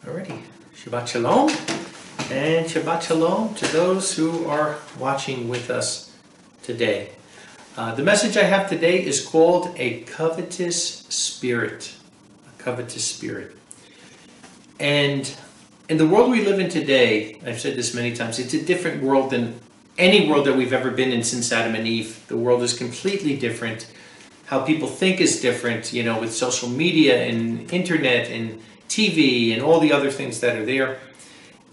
Alrighty, Shabbat Shalom, and Shabbat Shalom to those who are watching with us today. The message I have today is called A Covetous Spirit. A Covetous Spirit. And in the world we live in today, I've said this many times, it's a different world than any world that we've ever been in since Adam and Eve. The world is completely different. How people think is different, you know, with social media and internet and TV and all the other things that are there.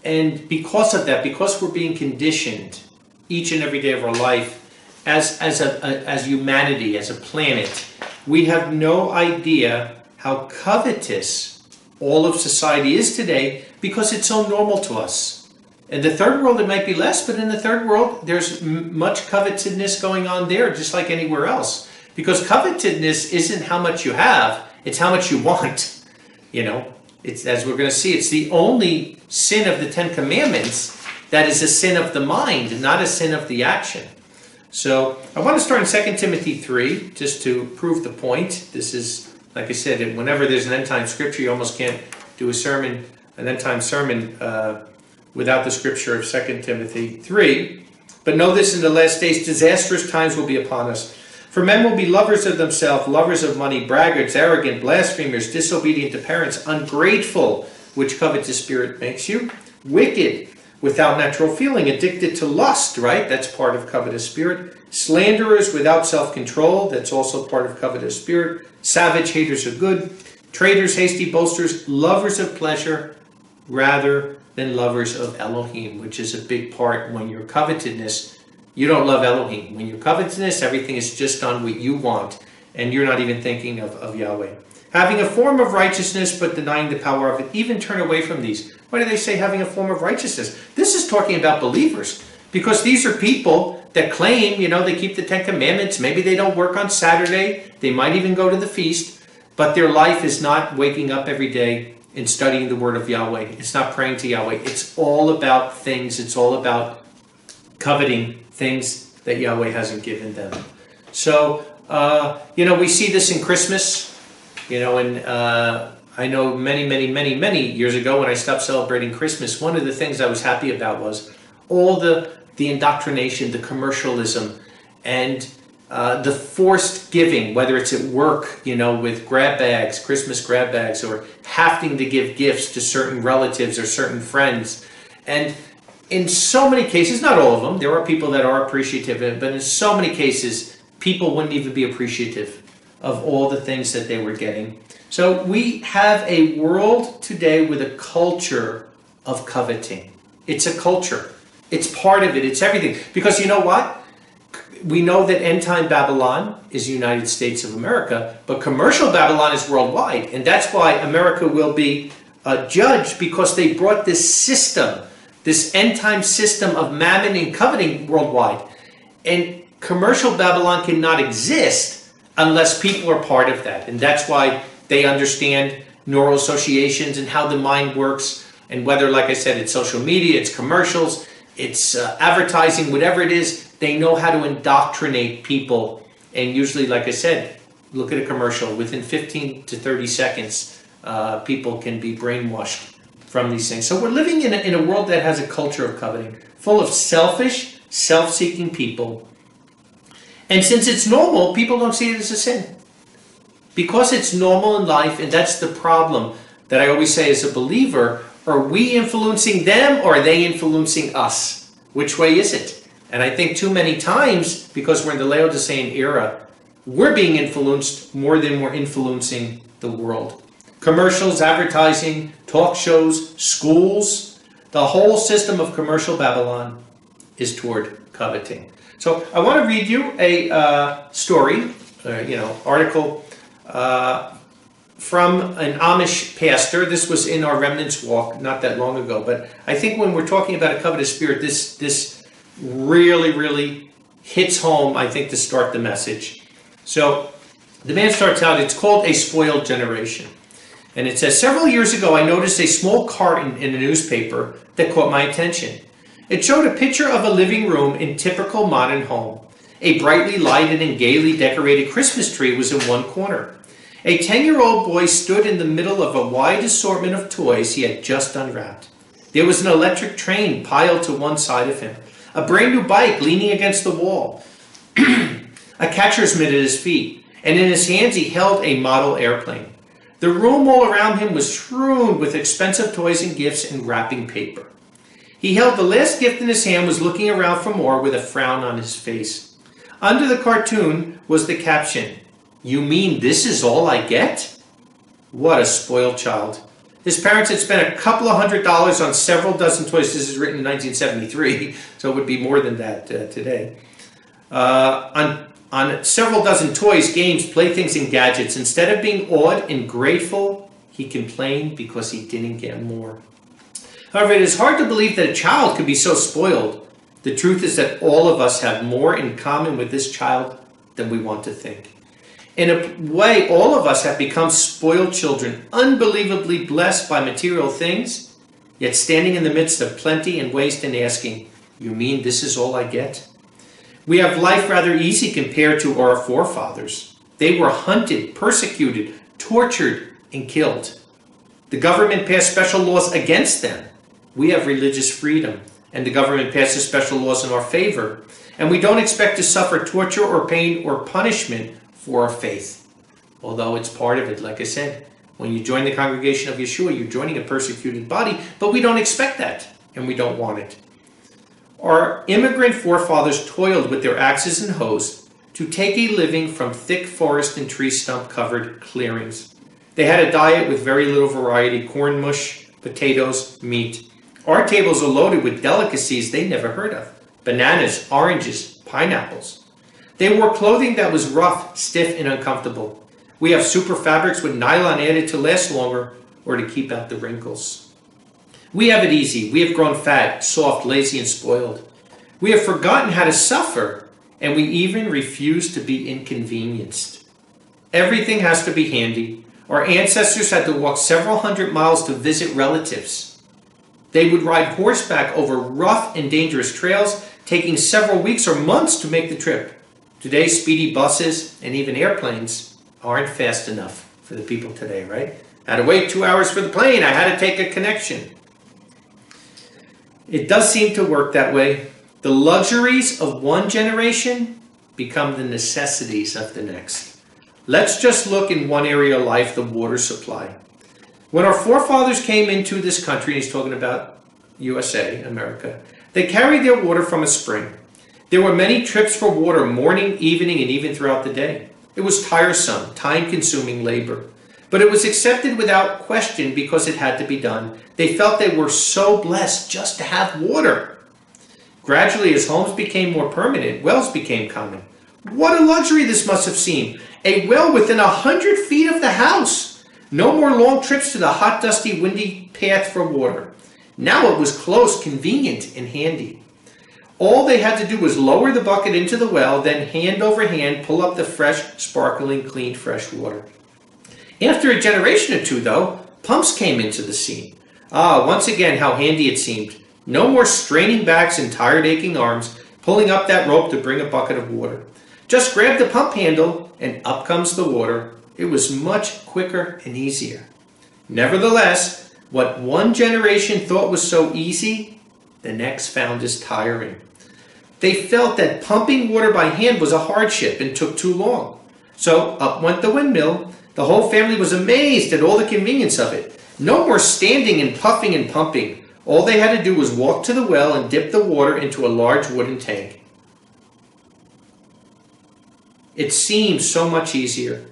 And because of that, because we're being conditioned each and every day of our life as humanity, as a planet, we have no idea how covetous all of society is today because it's so normal to us. In the third world, it might be less, but in the third world, there's much covetousness going on there, just like anywhere else. Because covetousness isn't how much you have, it's how much you want. You know, it's, as we're going to see, it's the only sin of the Ten Commandments that is a sin of the mind, not a sin of the action. So I want to start in 2 Timothy 3, just to prove the point. This is, like I said, whenever there's an end-time scripture, you almost can't do an end-time sermon without the scripture of 2 Timothy 3. But know this, in the last days, disastrous times will be upon us. For men will be lovers of themselves, lovers of money, braggarts, arrogant, blasphemers, disobedient to parents, ungrateful, which covetous spirit makes you, wicked, without natural feeling, addicted to lust, right? That's part of covetous spirit. Slanderers without self-control, that's also part of covetous spirit. Savage, haters of good. Traitors, hasty boasters, lovers of pleasure rather than lovers of Elohim, which is a big part when you're covetousness. You don't love Elohim. When you're covetousness, everything is just on what you want, and you're not even thinking of Yahweh. Having a form of righteousness, but denying the power of it, even turn away from these. Why do they say having a form of righteousness? This is talking about believers, because these are people that claim, you know, they keep the Ten Commandments. Maybe they don't work on Saturday. They might even go to the feast, but their life is not waking up every day and studying the word of Yahweh. It's not praying to Yahweh. It's all about things. It's all about coveting things that Yahweh hasn't given them. So, you know, we see this in Christmas, you know, and I know many years ago when I stopped celebrating Christmas, one of the things I was happy about was all the indoctrination, the commercialism, and the forced giving, whether it's at work, you know, with grab bags, Christmas grab bags, or having to give gifts to certain relatives or certain friends. And in so many cases, not all of them, there are people that are appreciative, but in so many cases, people wouldn't even be appreciative of all the things that they were getting. So we have a world today with a culture of coveting. It's a culture. It's part of it. It's everything. Because you know what? We know that end-time Babylon is the United States of America, but commercial Babylon is worldwide. And that's why America will be judged, because they brought this system, this end-time system of mammon and coveting worldwide. And commercial Babylon cannot exist unless people are part of that. And that's why they understand neural associations and how the mind works. And whether, like I said, it's social media, it's commercials, it's advertising, whatever it is, they know how to indoctrinate people. And usually, like I said, look at a commercial. Within 15 to 30 seconds, people can be brainwashed from these things. So we're living in a world that has a culture of coveting, full of selfish, self-seeking people. And since it's normal, people don't see it as a sin. Because it's normal in life, and that's the problem that I always say as a believer, are we influencing them or are they influencing us? Which way is it? And I think too many times, because we're in the Laodicean era, we're being influenced more than we're influencing the world. Commercials, advertising, talk shows, schools, the whole system of commercial Babylon is toward coveting. So I want to read you a story, article from an Amish pastor. This was in our Remnants Walk not that long ago. But I think when we're talking about a covetous spirit, this really hits home, I think, to start the message. So the man starts out, it's called A Spoiled Generation. And it says, several years ago, I noticed a small carton in a newspaper that caught my attention. It showed a picture of a living room in typical modern home. A brightly lighted and gaily decorated Christmas tree was in one corner. A 10-year-old boy stood in the middle of a wide assortment of toys he had just unwrapped. There was an electric train piled to one side of him, a brand new bike leaning against the wall, a catcher's mitt at his feet, and in his hands he held a model airplane. The room all around him was strewn with expensive toys and gifts and wrapping paper. He held the last gift in his hand, was looking around for more with a frown on his face. Under the cartoon was the caption, "You mean this is all I get?" What a spoiled child. His parents had spent a couple of $100s on several dozen toys. This is written in 1973, so it would be more than that today. On several dozen toys, games, playthings, and gadgets. Instead of being awed and grateful, he complained because he didn't get more. However, it is hard to believe that a child could be so spoiled. The truth is that all of us have more in common with this child than we want to think. In a way, all of us have become spoiled children, unbelievably blessed by material things, yet standing in the midst of plenty and waste and asking, "You mean this is all I get?" We have life rather easy compared to our forefathers. They were hunted, persecuted, tortured, and killed. The government passed special laws against them. We have religious freedom, and the government passes special laws in our favor, and we don't expect to suffer torture or pain or punishment for our faith. Although it's part of it, like I said, when you join the congregation of Yeshua, you're joining a persecuted body, but we don't expect that, and we don't want it. Our immigrant forefathers toiled with their axes and hoes to take a living from thick forest and tree stump covered clearings. They had a diet with very little variety: corn mush, potatoes, meat. Our tables are loaded with delicacies they never heard of: bananas, oranges, pineapples. They wore clothing that was rough, stiff, and uncomfortable. We have super fabrics with nylon added to last longer or to keep out the wrinkles. We have it easy. We have grown fat, soft, lazy, and spoiled. We have forgotten how to suffer, and we even refuse to be inconvenienced. Everything has to be handy. Our ancestors had to walk several hundred miles to visit relatives. They would ride horseback over rough and dangerous trails, taking several weeks or months to make the trip. Today, speedy buses and even airplanes aren't fast enough for the people today, right? I had to wait 2 hours for the plane. I had to take a connection. It does seem to work that way. The luxuries of one generation become the necessities of the next. Let's just look in one area of life, the water supply. When our forefathers came into this country, and he's talking about USA, America, they carried their water from a spring. There were many trips for water, morning, evening, and even throughout the day. It was tiresome, time-consuming labor. But it was accepted without question because it had to be done. They felt they were so blessed just to have water. Gradually, as homes became more permanent, wells became common. What a luxury this must have seemed. A well within 100 feet of the house. No more long trips to the hot, dusty, windy path for water. Now it was close, convenient, and handy. All they had to do was lower the bucket into the well, then hand over hand pull up the fresh, sparkling, clean, fresh water. After a generation or two, though, pumps came into the scene. Once again, how handy it seemed. No more straining backs and tired, aching arms, pulling up that rope to bring a bucket of water. Just grab the pump handle, and up comes the water. It was much quicker and easier. Nevertheless, what one generation thought was so easy, the next found as tiring. They felt that pumping water by hand was a hardship and took too long. So up went the windmill. The whole family was amazed at all the convenience of it. No more standing and puffing and pumping. All they had to do was walk to the well and dip the water into a large wooden tank. It seems so much easier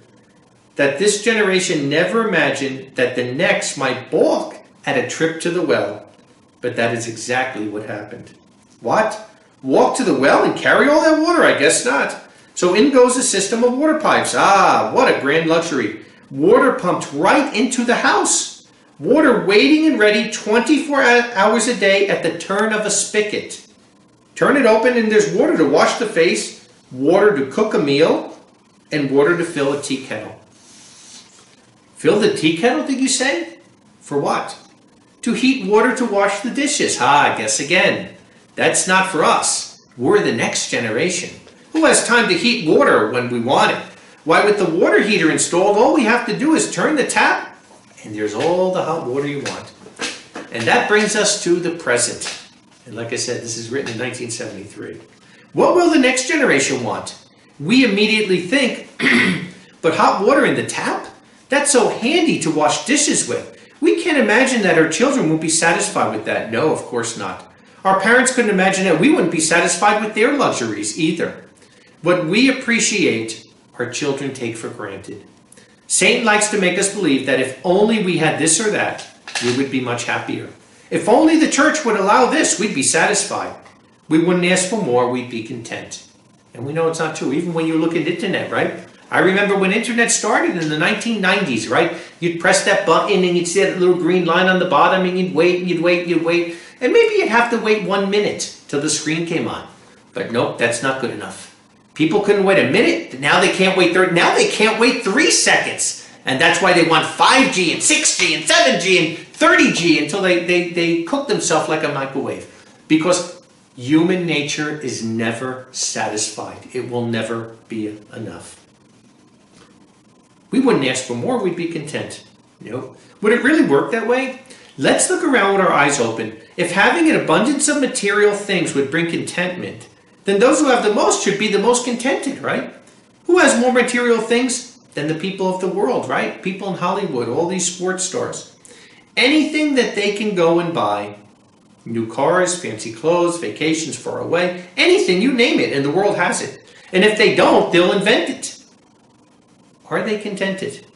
that this generation never imagined that the next might balk at a trip to the well. But that is exactly what happened. What? Walk to the well and carry all that water? I guess not. So in goes a system of water pipes. What a grand luxury. Water pumped right into the house. Water waiting and ready 24 hours a day at the turn of a spigot. Turn it open and there's water to wash the face, water to cook a meal, and water to fill a tea kettle. Fill the tea kettle, did you say? For what? To heat water to wash the dishes. Guess again. That's not for us. We're the next generation. Who has time to heat water when we want it? Why, with the water heater installed, all we have to do is turn the tap, and there's all the hot water you want. And that brings us to the present. And like I said, this is written in 1973. What will the next generation want? We immediately think, but hot water in the tap? That's so handy to wash dishes with. We can't imagine that our children won't be satisfied with that. No, of course not. Our parents couldn't imagine that we wouldn't be satisfied with their luxuries either. What we appreciate, our children take for granted. Satan likes to make us believe that if only we had this or that, we would be much happier. If only the church would allow this, we'd be satisfied. We wouldn't ask for more, we'd be content. And we know it's not true, even when you look at internet, right? I remember when internet started in the 1990s, right? You'd press that button and you'd see that little green line on the bottom and you'd wait and you'd wait and you'd wait. And maybe you'd have to wait 1 minute till the screen came on. But nope, that's not good enough. People couldn't wait a minute. Now they can't wait 3 seconds. And that's why they want 5G and 6G and 7G and 30G until they cook themselves like a microwave. Because human nature is never satisfied. It will never be enough. We wouldn't ask for more, we'd be content. Nope. Would it really work that way? Let's look around with our eyes open. If having an abundance of material things would bring contentment, then those who have the most should be the most contented, right? Who has more material things than the people of the world, right? People in Hollywood, all these sports stars. Anything that they can go and buy, new cars, fancy clothes, vacations far away, anything, you name it, and the world has it. And if they don't, they'll invent it. Are they contented?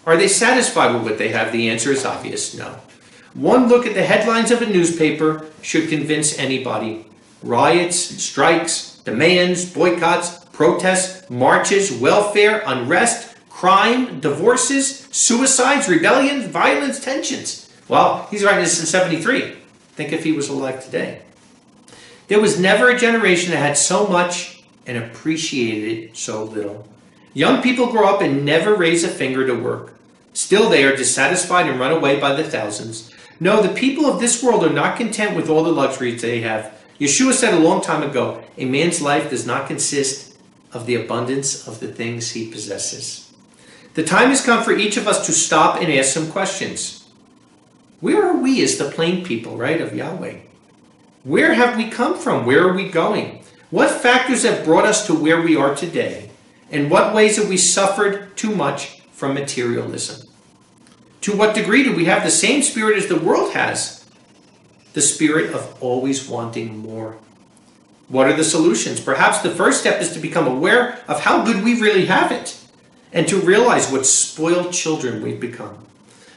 Are they satisfied with what they have? The answer is obvious, no. One look at the headlines of a newspaper should convince anybody. Riots, strikes, demands, boycotts, protests, marches, welfare, unrest, crime, divorces, suicides, rebellions, violence, tensions. Well, he's writing this in 73. Think if he was alive today. There was never a generation that had so much and appreciated it so little. Young people grow up and never raise a finger to work. Still they are dissatisfied and run away by the thousands. No, the people of this world are not content with all the luxuries they have. Yeshua said a long time ago, a man's life does not consist of the abundance of the things he possesses. The time has come for each of us to stop and ask some questions. Where are we as the plain people, right, of Yahweh? Where have we come from? Where are we going? What factors have brought us to where we are today? In what ways have we suffered too much from materialism? To what degree do we have the same spirit as the world has? The spirit of always wanting more. What are the solutions? Perhaps the first step is to become aware of how good we really have it and to realize what spoiled children we've become.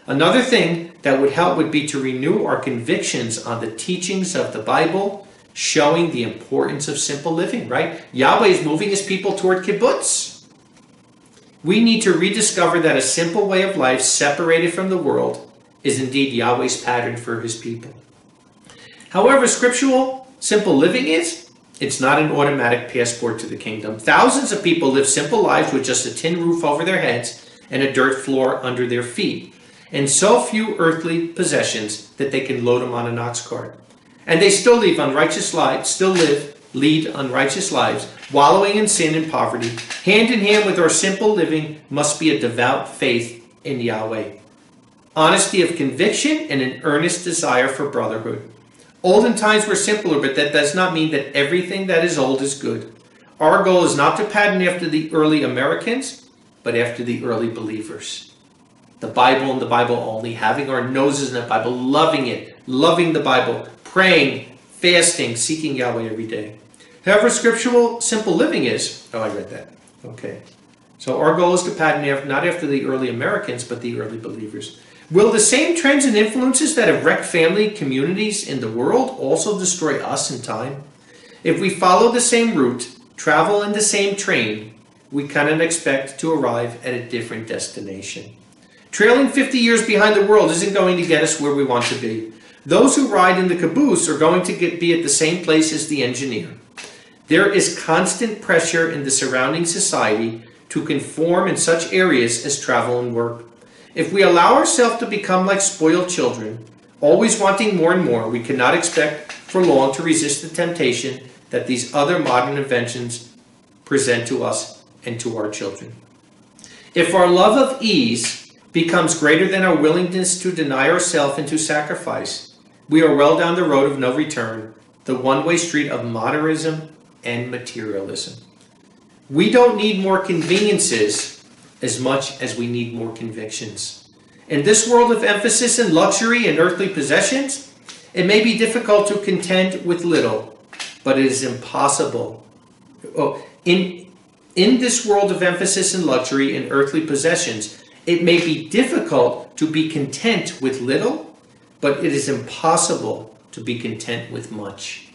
Another thing that would help would be to renew our convictions on the teachings of the Bible, showing the importance of simple living, right? Yahweh is moving his people toward kibbutz. We need to rediscover that a simple way of life separated from the world is indeed Yahweh's pattern for his people. However scriptural simple living is, it's not an automatic passport to the kingdom. Thousands of people live simple lives with just a tin roof over their heads and a dirt floor under their feet, and so few earthly possessions that they can load them on an ox cart. And they still lead unrighteous lives, wallowing in sin and poverty. Hand in hand with our simple living must be a devout faith in Yahweh, honesty of conviction, and an earnest desire for brotherhood. Olden times were simpler, but that does not mean that everything that is old is good. Our goal is not to pattern after the early Americans, but after the early believers. The Bible and the Bible only, having our noses in the Bible, loving it, loving the Bible, praying, fasting, seeking Yahweh every day. However scriptural simple living is, I read that. Okay. So our goal is to pattern not after the early Americans, but the early believers. Will the same trends and influences that have wrecked family communities in the world also destroy us in time? If we follow the same route, travel in the same train, we cannot expect to arrive at a different destination. Trailing 50 years behind the world isn't going to get us where we want to be. Those who ride in the caboose are going to be at the same place as the engineer. There is constant pressure in the surrounding society to conform in such areas as travel and work. If we allow ourselves to become like spoiled children, always wanting more and more, we cannot expect for long to resist the temptation that these other modern inventions present to us and to our children. If our love of ease becomes greater than our willingness to deny ourselves and to sacrifice, we are well down the road of no return, the one-way street of modernism and materialism. We don't need more conveniences as much as we need more convictions. In this world of emphasis and luxury and earthly possessions, it may be difficult to contend with little, but it is impossible. In this world of emphasis and luxury and earthly possessions, it may be difficult to be content with little, but it is impossible to be content with much.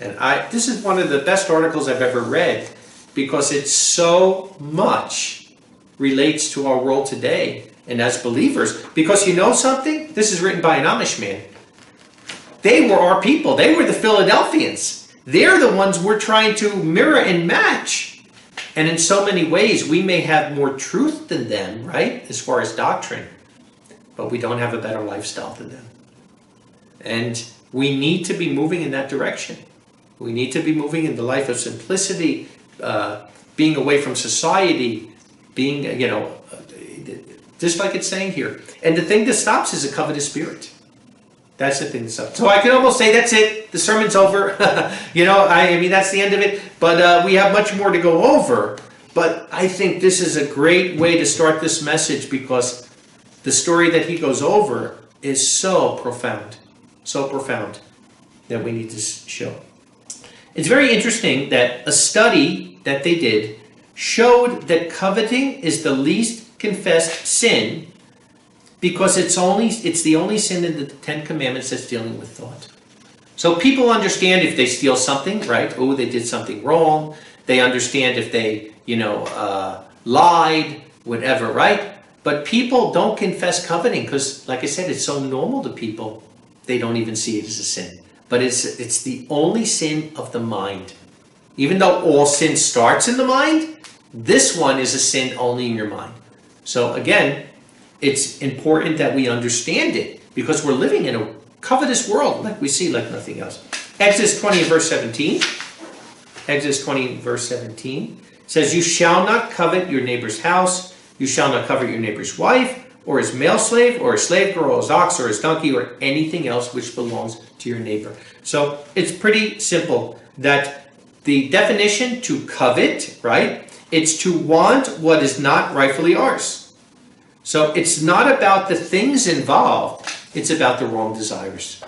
And this is one of the best articles I've ever read, because it so much relates to our world today and as believers. Because you know something? This is written by an Amish man. They were our people. They were the Philadelphians. They're the ones we're trying to mirror and match. And in so many ways, we may have more truth than them, right? As far as doctrine. But we don't have a better lifestyle than them. And we need to be moving in that direction. We need to be moving in the life of simplicity, being away from society, being, just like it's saying here. And the thing that stops is a covetous spirit. That's the thing that stops. So I can almost say that's it. The sermon's over. I mean, that's the end of it. But we have much more to go over. But I think this is a great way to start this message, because the story that he goes over is so profound that we need to show. It's very interesting that a study that they did showed that coveting is the least confessed sin, because it's the only sin in the Ten Commandments that's dealing with thought. So people understand if they steal something, right? Oh, they did something wrong. They understand if they, lied, whatever, right? But people don't confess coveting because, like I said, it's so normal to people, they don't even see it as a sin. But it's the only sin of the mind. Even though all sin starts in the mind, this one is a sin only in your mind. So again, it's important that we understand it, because we're living in a covetous world like we see like nothing else. Exodus 20 verse 17. Exodus 20 verse 17 says, "You shall not covet your neighbor's house. You shall not covet your neighbor's wife, or his male slave, or his slave girl, or his ox, or his donkey, or anything else which belongs to your neighbor." So it's pretty simple that the definition to covet, right? It's to want what is not rightfully ours. So it's not about the things involved, it's about the wrong desires.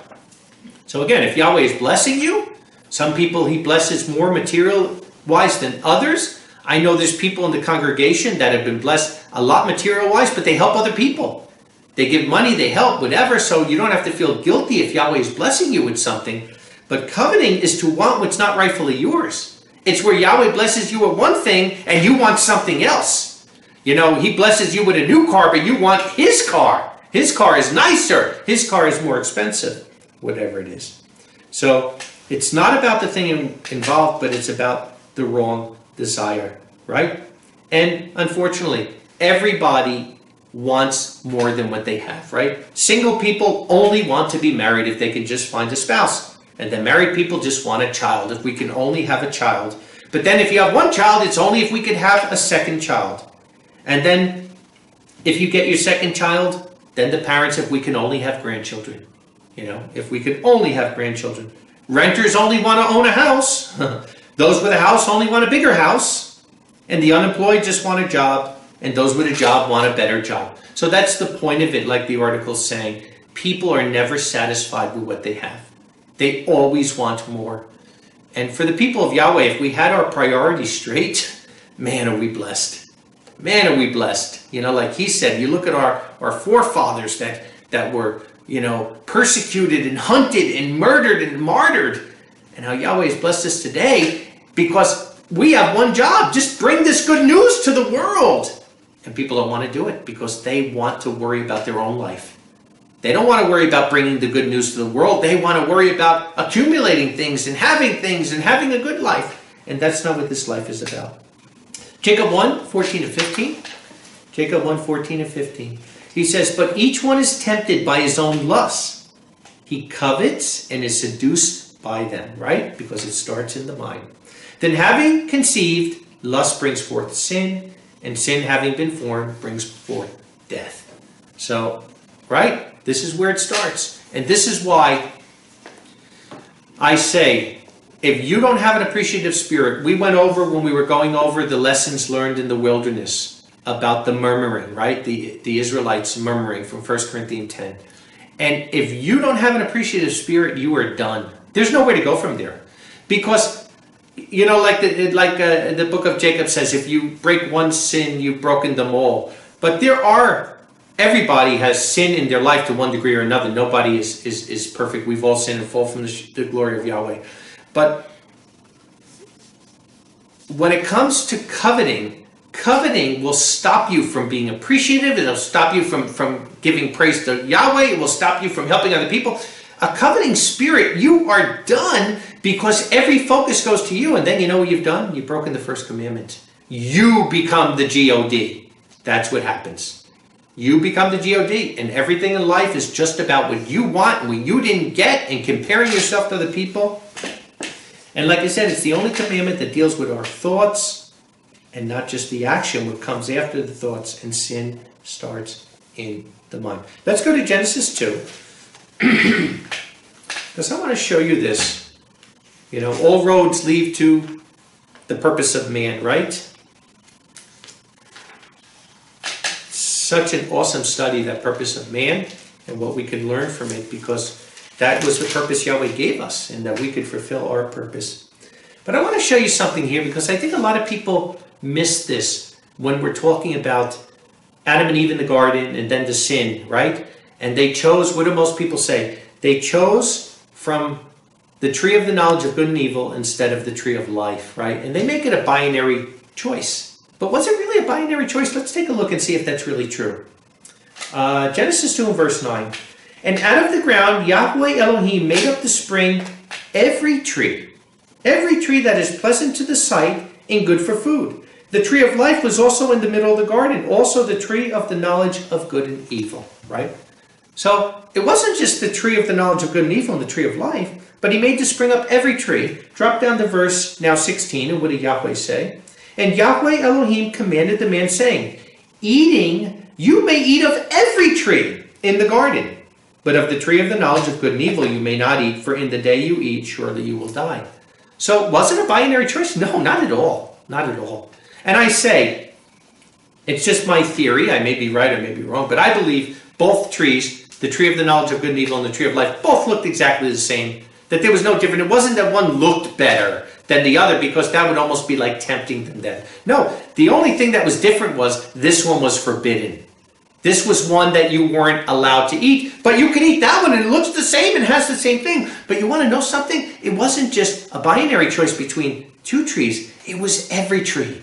So again, if Yahweh is blessing you, some people he blesses more material-wise than others. I know there's people in the congregation that have been blessed a lot material-wise, but they help other people. They give money, they help, whatever, so you don't have to feel guilty if Yahweh is blessing you with something. But coveting is to want what's not rightfully yours. It's where Yahweh blesses you with one thing and you want something else. He blesses you with a new car, but you want his car. His car is nicer. His car is more expensive, whatever it is. So it's not about the thing involved, but it's about the wrong desire, right? And unfortunately, everybody wants more than what they have, right? Single people only want to be married if they can just find a spouse. And then married people just want a child, if we can only have a child. But then if you have one child, it's only if we could have a second child. And then if you get your second child, then the parents, if we can only have grandchildren. If we could only have grandchildren. Renters only want to own a house. Those with a house only want a bigger house. And the unemployed just want a job. And those with a job want a better job. So that's the point of it, like the article's saying. People are never satisfied with what they have. They always want more. And for the people of Yahweh, if we had our priorities straight, man, are we blessed. Man, are we blessed. Like he said, you look at our forefathers that were, persecuted and hunted and murdered and martyred. And how Yahweh has blessed us today because we have one job. Just bring this good news to the world. And people don't want to do it because they want to worry about their own life. They don't want to worry about bringing the good news to the world. They want to worry about accumulating things and having a good life. And that's not what this life is about. Jacob 1, 14 to 15. Jacob 1, 14 to 15. He says, "But each one is tempted by his own lusts. He covets and is seduced by them," right? Because it starts in the mind. "Then having conceived, lust brings forth sin, And sin, having been formed, brings forth death. So, right? This is where it starts. And this is why I say, if you don't have an appreciative spirit, we went over when we were going over the lessons learned in the wilderness about the murmuring, right? The Israelites murmuring from 1 Corinthians 10. And if you don't have an appreciative spirit, you are done. There's nowhere to go from there. Because, you know, like the book of Jacob says, if you break one sin, you've broken them all. But everybody has sin in their life to one degree or another. Nobody is perfect. We've all sinned and fall from the glory of Yahweh. But when it comes to coveting will stop you from being appreciative. It'll stop you from giving praise to Yahweh. It will stop you from helping other people. A coveting spirit, you are done because every focus goes to you. And then you know what you've done? You've broken the first commandment. You become the God. That's what happens. You become the God. And everything in life is just about what you want and what you didn't get and comparing yourself to other people. And like I said, it's the only commandment that deals with our thoughts and not just the action, what comes after the thoughts, and sin starts in the mind. Let's go to Genesis 2. Because I want to show you this. You know, all roads lead to the purpose of man, right? Such an awesome study, that purpose of man, and what we can learn from it, because that was the purpose Yahweh gave us, and that we could fulfill our purpose. But I want to show you something here, because I think a lot of people miss this when we're talking about Adam and Eve in the garden and then the sin, right? And they chose, what do most people say? They chose from the tree of the knowledge of good and evil instead of the tree of life, right? And they make it a binary choice. But was it really a binary choice? Let's take a look and see if that's really true. Genesis 2 and verse 9. And out of the ground, Yahweh Elohim made up the spring every tree that is pleasant to the sight and good for food. The tree of life was also in the middle of the garden, also the tree of the knowledge of good and evil, right? So it wasn't just the tree of the knowledge of good and evil and the tree of life, but he made to spring up every tree. Drop down to verse now 16, and what did Yahweh say? And Yahweh Elohim commanded the man, saying, you may eat of every tree in the garden, but of the tree of the knowledge of good and evil you may not eat, for in the day you eat, surely you will die. So was it a binary choice? No, not at all. Not at all. And I say, it's just my theory. I may be right, I may be wrong, but I believe both trees, the tree of the knowledge of good and evil and the tree of life, both looked exactly the same. That there was no difference. It wasn't that one looked better than the other, because that would almost be like tempting them then. No, the only thing that was different was this one was forbidden. This was one that you weren't allowed to eat, but you can eat that one and it looks the same and has the same thing. But you want to know something? It wasn't just a binary choice between two trees. It was every tree.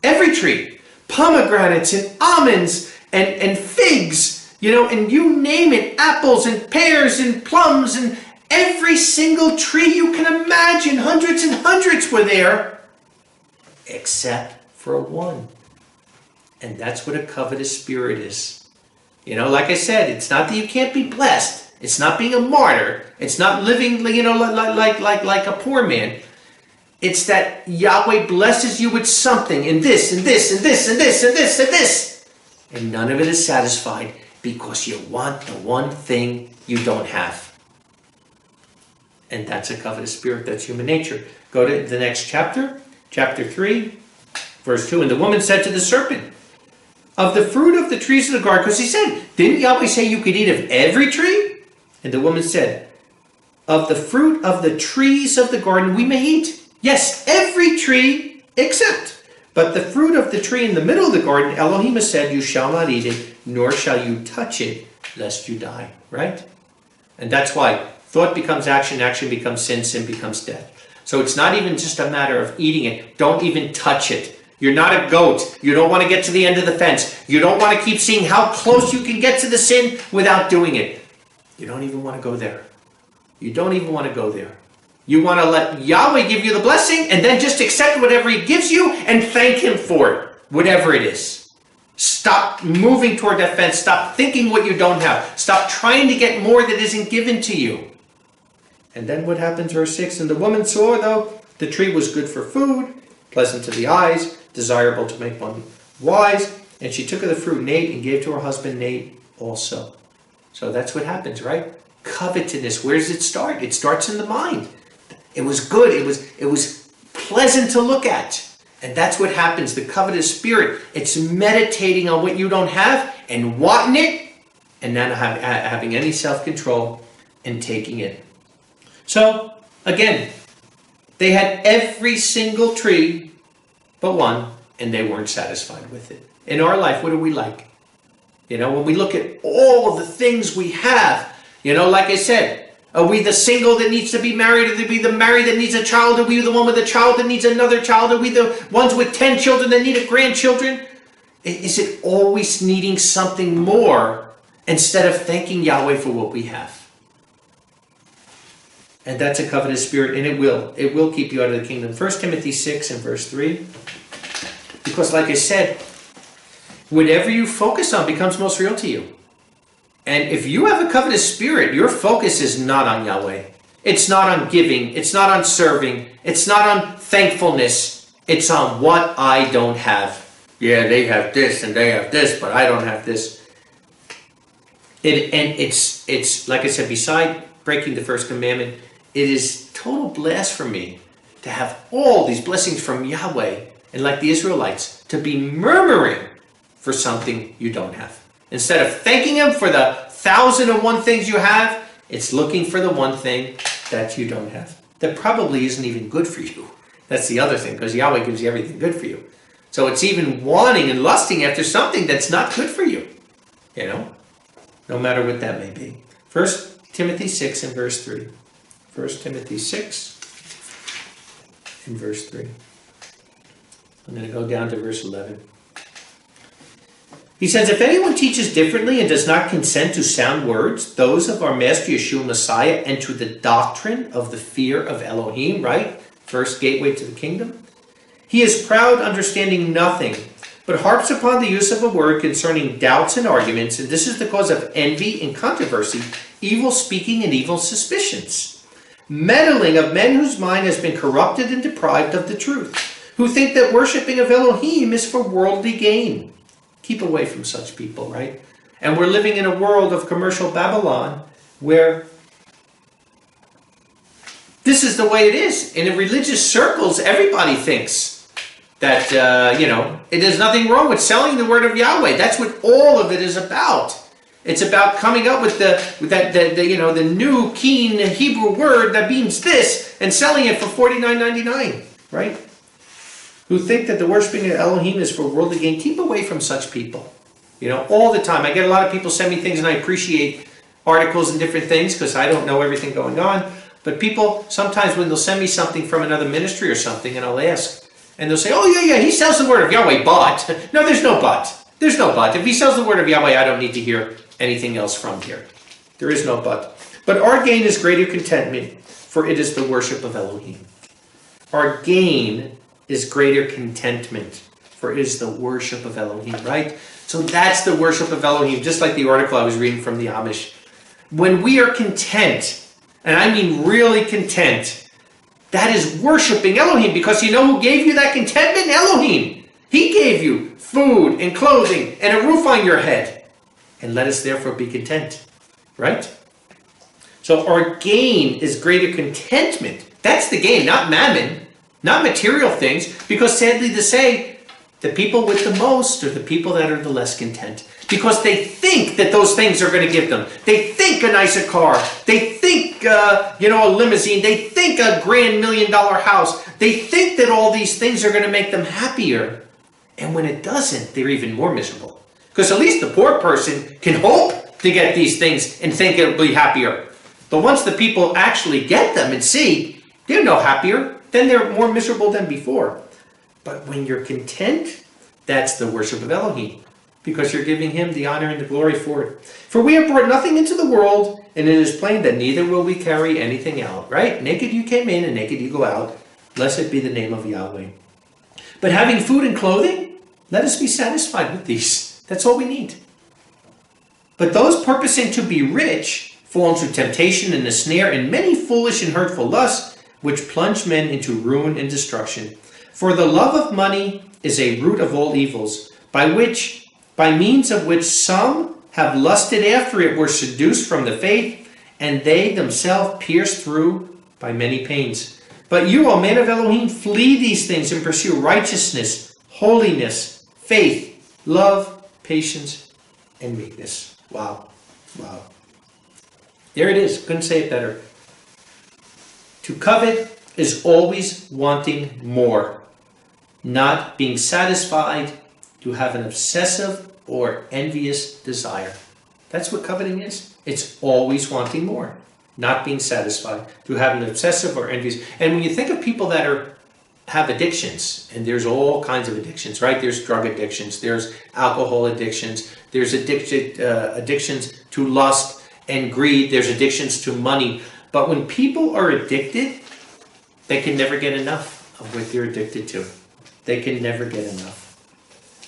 Every tree. Pomegranates and almonds and figs, you know, and you name it, apples and pears and plums, and every single tree you can imagine. Hundreds and hundreds were there, except for one. And that's what a covetous spirit is. You know, like I said, it's not that you can't be blessed. It's not being a martyr. It's not living, you know, like a poor man. It's that Yahweh blesses you with something, and this, and this, and this, and this, and this, and this. And none of it is satisfied because you want the one thing you don't have. And that's a covetous spirit. That's human nature. Go to the next chapter, chapter 3, verse 2. And the woman said to the serpent, of the fruit of the trees of the garden, because he said, didn't Yahweh say you could eat of every tree? And the woman said, of the fruit of the trees of the garden we may eat. Yes, every tree except. But the fruit of the tree in the middle of the garden, Elohim has said, you shall not eat it, nor shall you touch it, lest you die. Right? And that's why thought becomes action, action becomes sin, sin becomes death. So it's not even just a matter of eating it. Don't even touch it. You're not a goat. You don't want to get to the end of the fence. You don't want to keep seeing how close you can get to the sin without doing it. You don't even want to go there. You don't even want to go there. You want to let Yahweh give you the blessing and then just accept whatever he gives you and thank him for it, whatever it is. Stop moving toward that fence. Stop thinking what you don't have. Stop trying to get more that isn't given to you. And then what happens, verse 6? And the woman saw, though, the tree was good for food, pleasant to the eyes, desirable to make one wise. And she took of the fruit and ate, and gave to her husband and ate also. So that's what happens, right? Covetousness, where does it start? It starts in the mind. It was good. It was pleasant to look at. And that's what happens. The covetous spirit, it's meditating on what you don't have and wanting it, and not having any self-control and taking it. So, again, they had every single tree but one, and they weren't satisfied with it. In our life, what do we like? You know, when we look at all of the things we have, you know, like I said, are we the single that needs to be married? Are we the married that needs a child? Are we the one with a child that needs another child? Are we the ones with 10 children that need a grandchildren? Is it always needing something more instead of thanking Yahweh for what we have? And that's a covetous spirit, and it will keep you out of the kingdom. 1 Timothy 6 and verse 3. Because like I said, whatever you focus on becomes most real to you. And if you have a covetous spirit, your focus is not on Yahweh. It's not on giving. It's not on serving. It's not on thankfulness. It's on what I don't have. Yeah, they have this and they have this, but I don't have this. It's like I said, beside breaking the first commandment, it is total blasphemy to have all these blessings from Yahweh and, like the Israelites, to be murmuring for something you don't have. Instead of thanking Him for the 1,001 things you have, it's looking for the one thing that you don't have. That probably isn't even good for you. That's the other thing, because Yahweh gives you everything good for you. So it's even wanting and lusting after something that's not good for you. You know? No matter what that may be. 1 Timothy 6 and verse 3. 1 Timothy 6 and verse 3. I'm going to go down to verse 11. He says, if anyone teaches differently and does not consent to sound words, those of our Master Yeshua Messiah enter the doctrine of the fear of Elohim, right? First gateway to the kingdom. He is proud, understanding nothing, but harps upon the use of a word concerning doubts and arguments, and this is the cause of envy and controversy, evil speaking and evil suspicions, meddling of men whose mind has been corrupted and deprived of the truth, who think that worshiping of Elohim is for worldly gain. Keep away from such people, right? And we're living in a world of commercial Babylon where this is the way it is. In religious circles, everybody thinks that, there's nothing wrong with selling the word of Yahweh. That's what all of it is about. It's about coming up with the new keen Hebrew word that means this and selling it for $49.99, right? Who think that the worshiping of Elohim is for worldly gain. Keep away from such people. You know, all the time. I get a lot of people send me things, and I appreciate articles and different things because I don't know everything going on. But people, sometimes when they'll send me something from another ministry or something, and I'll ask, and they'll say, oh, yeah, he sells the word of Yahweh, but. No, there's no but. There's no but. If he sells the word of Yahweh, I don't need to hear anything else from here. There is no but. But our gain is greater contentment, for it is the worship of Elohim. Our gain is greater contentment, for it is the worship of Elohim, right? So that's the worship of Elohim, just like the article I was reading from the Amish. When we are content, and I mean really content, that is worshiping Elohim, because you know who gave you that contentment? Elohim. He gave you food and clothing and a roof on your head. And let us therefore be content, right? So our gain is greater contentment. That's the gain, not mammon. Not material things, because sadly to say, the people with the most are the people that are the less content. Because they think that those things are going to give them. They think a nicer car. They think, a limousine. They think a grand $1 million house. They think that all these things are going to make them happier. And when it doesn't, they're even more miserable. Because at least the poor person can hope to get these things and think it'll be happier. But once the people actually get them and see, they're no happier. Then they're more miserable than before. But when you're content, that's the worship of Elohim, because you're giving Him the honor and the glory for it. For we have brought nothing into the world, and it is plain that neither will we carry anything out, right? Naked you came in, and naked you go out. Blessed be the name of Yahweh. But having food and clothing, let us be satisfied with these. That's all we need. But those purposing to be rich fall into temptation and the snare and many foolish and hurtful lusts, which plunge men into ruin and destruction. For the love of money is a root of all evils, by means of which some have lusted after it, were seduced from the faith, and they themselves pierced through by many pains. But you, O man of Elohim, flee these things and pursue righteousness, holiness, faith, love, patience, and meekness. Wow. Wow. There it is. Couldn't say it better. To covet is always wanting more, not being satisfied, to have an obsessive or envious desire. That's what coveting is. It's always wanting more, not being satisfied, to have an obsessive or envious. And when you think of people that have addictions, and there's all kinds of addictions, right? There's drug addictions, there's alcohol addictions, there's addictions to lust and greed, there's addictions to money. But when people are addicted, they can never get enough of what they're addicted to. They can never get enough.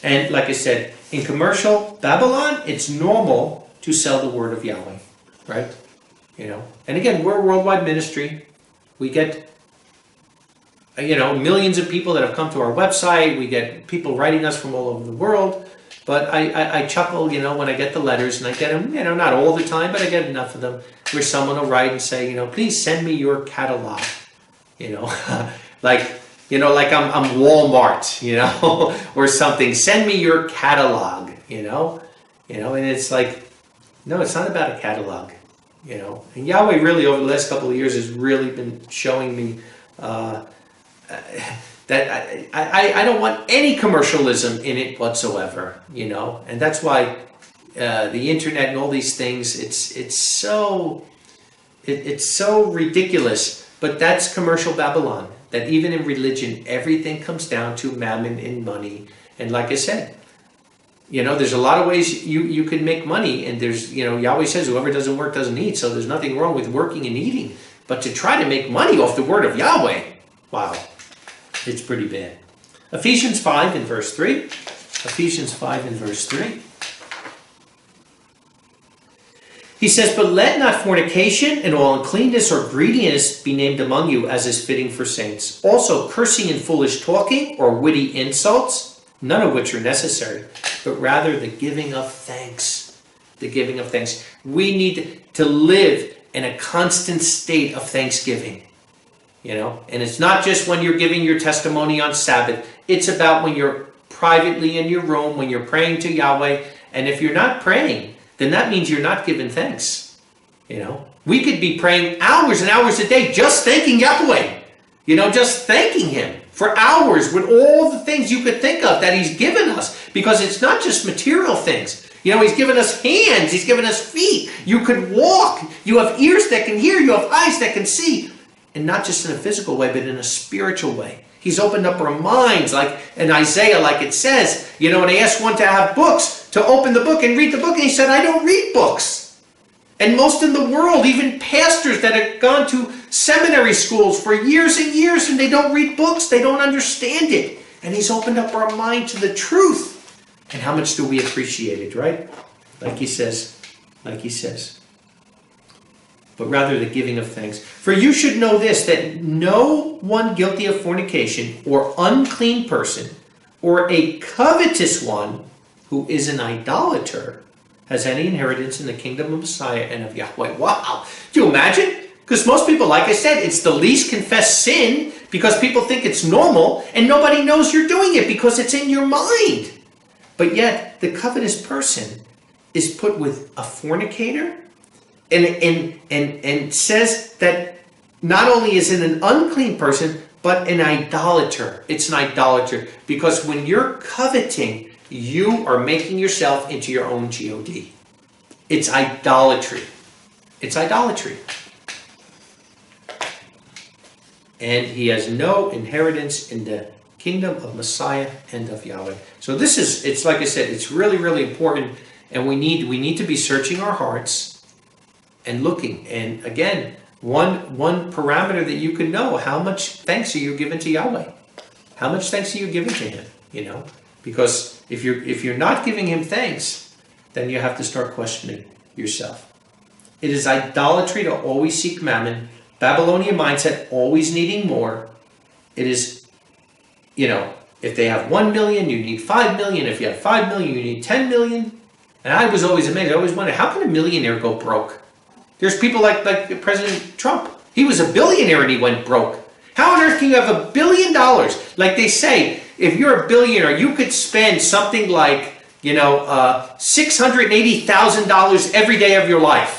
And like I said, in commercial Babylon, it's normal to sell the word of Yahweh, right? You know, and again, we're a worldwide ministry. We get, millions of people that have come to our website. We get people writing us from all over the world. But I chuckle, when I get the letters, and I get them, not all the time, but I get enough of them, where someone will write and say, please send me your catalog, like I'm Walmart, or something. Send me your catalog, and it's like, no, it's not about a catalog, And Yahweh really, over the last couple of years, has really been showing me that I don't want any commercialism in it whatsoever, And that's why the internet and all these things, it's so ridiculous. But that's commercial Babylon. That even in religion, everything comes down to mammon and money. And like I said, there's a lot of ways you can make money. And there's, Yahweh says, whoever doesn't work doesn't eat. So there's nothing wrong with working and eating. But to try to make money off the word of Yahweh, wow, it's pretty bad. Ephesians 5 and verse 3. Ephesians 5 and verse 3. He says, but let not fornication and all uncleanness or greediness be named among you, as is fitting for saints. Also cursing and foolish talking or witty insults, none of which are necessary, but rather the giving of thanks. The giving of thanks. We need to live in a constant state of thanksgiving. And it's not just when you're giving your testimony on Sabbath. It's about when you're privately in your room, when you're praying to Yahweh. And if you're not praying, then that means you're not giving thanks. We could be praying hours and hours a day just thanking Yahweh. Just thanking Him for hours with all the things you could think of that He's given us. Because it's not just material things. He's given us hands. He's given us feet. You could walk. You have ears that can hear. You have eyes that can see. And not just in a physical way, but in a spiritual way. He's opened up our minds, like in Isaiah, like it says, and they asked one to have books, to open the book and read the book, and he said, I don't read books. And most in the world, even pastors that have gone to seminary schools for years and years, and they don't read books, they don't understand it. And He's opened up our mind to the truth. And how much do we appreciate it, right? Like he says. But rather the giving of thanks. For you should know this, that no one guilty of fornication or unclean person or a covetous one who is an idolater has any inheritance in the kingdom of Messiah and of Yahweh. Wow. Do you imagine? Because most people, like I said, it's the least confessed sin because people think it's normal and nobody knows you're doing it because it's in your mind. But yet the covetous person is put with a fornicator, and says that not only is it an unclean person, but an idolater. It's an idolater. Because when you're coveting, you are making yourself into your own God. It's idolatry. It's idolatry. And he has no inheritance in the kingdom of Messiah and of Yahweh. So it's like I said, it's really, really important. And we need to be searching our hearts and looking. And again, one parameter that you can know, how much thanks are you giving to Yahweh? How much thanks are you giving to Him? Because if you're not giving Him thanks, then you have to start questioning yourself. It is idolatry to always seek mammon, Babylonian mindset, always needing more. It is, If they have 1 million, you need 5 million. If you have 5 million, you need 10 million. And I was always amazed. I always wondered, how can a millionaire go broke? There's people like President Trump. He was a billionaire and he went broke. How on earth can you have $1 billion? Like they say, if you're a billionaire, you could spend something like, $680,000 every day of your life.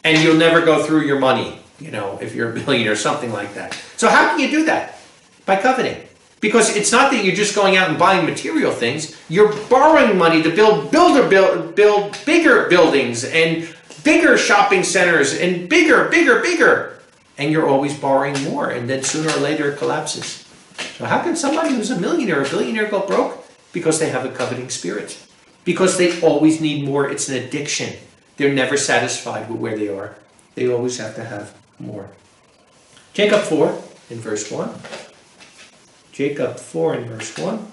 And you'll never go through your money, if you're a billionaire, something like that. So how can you do that? By coveting. Because it's not that you're just going out and buying material things. You're borrowing money to build bigger buildings and bigger shopping centers and bigger. And you're always borrowing more. And then sooner or later it collapses. So how can somebody who's a millionaire or a billionaire go broke? Because they have a coveting spirit. Because they always need more. It's an addiction. They're never satisfied with where they are. They always have to have more. Jacob 4 in verse 1. Jacob 4 in verse 1.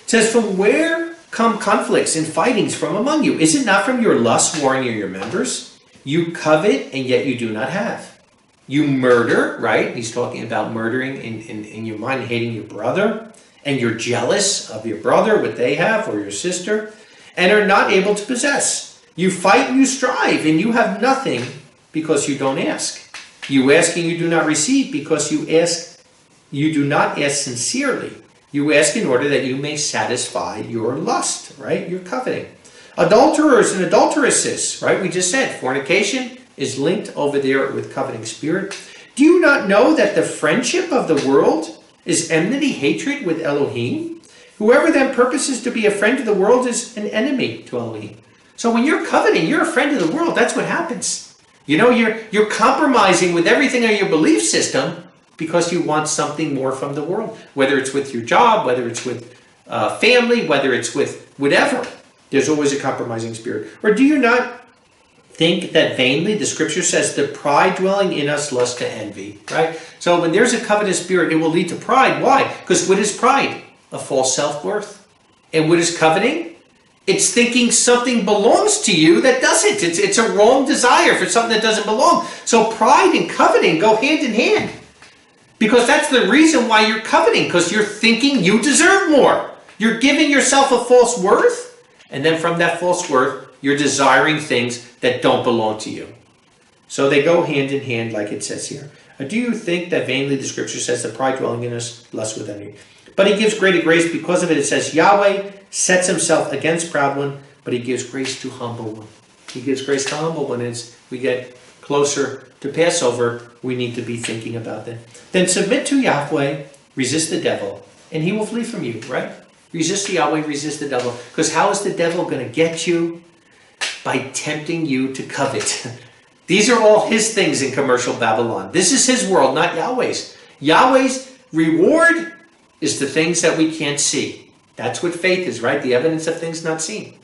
It says, from where come conflicts and fightings from among you? Is it not from your lust warring in your members? You covet and yet you do not have. You murder, right? He's talking about murdering in your mind, hating your brother. And you're jealous of your brother, what they have, or your sister, and are not able to possess. You fight and you strive, and you have nothing because you don't ask. You ask and you do not receive because you do not ask sincerely. You ask in order that you may satisfy your lust, right? Your coveting. Adulterers and adulteresses, right? We just said fornication is linked over there with coveting spirit. Do you not know that the friendship of the world is enmity, hatred with Elohim? Whoever then purposes to be a friend of the world is an enemy to Elohim. So when you're coveting, you're a friend of the world. That's what happens. You're compromising with everything in your belief system because you want something more from the world. Whether it's with your job, whether it's with family, whether it's with whatever. There's always a compromising spirit. Or do you not think that vainly, the scripture says, the pride dwelling in us lusts to envy, right? So when there's a covetous spirit, it will lead to pride. Why? Because what is pride? A false self-worth. And what is coveting? It's thinking something belongs to you that doesn't. It's a wrong desire for something that doesn't belong. So pride and coveting go hand in hand. Because that's the reason why you're coveting, because you're thinking you deserve more. You're giving yourself a false worth, and then from that false worth, you're desiring things that don't belong to you. So they go hand in hand, like it says here. Do you think that vainly the scripture says the pride dwelling in us lusts with envy? But he gives greater grace because of it. It says Yahweh sets himself against proud one, but he gives grace to humble one. He gives grace to humble one as we get closer to Passover. We need to be thinking about that. Then submit to Yahweh, resist the devil, and he will flee from you, right? Resist Yahweh, resist the devil. Because how is the devil going to get you? By tempting you to covet. These are all his things in commercial Babylon. This is his world, not Yahweh's. Yahweh's reward is the things that we can't see. That's what faith is, right? The evidence of things not seen.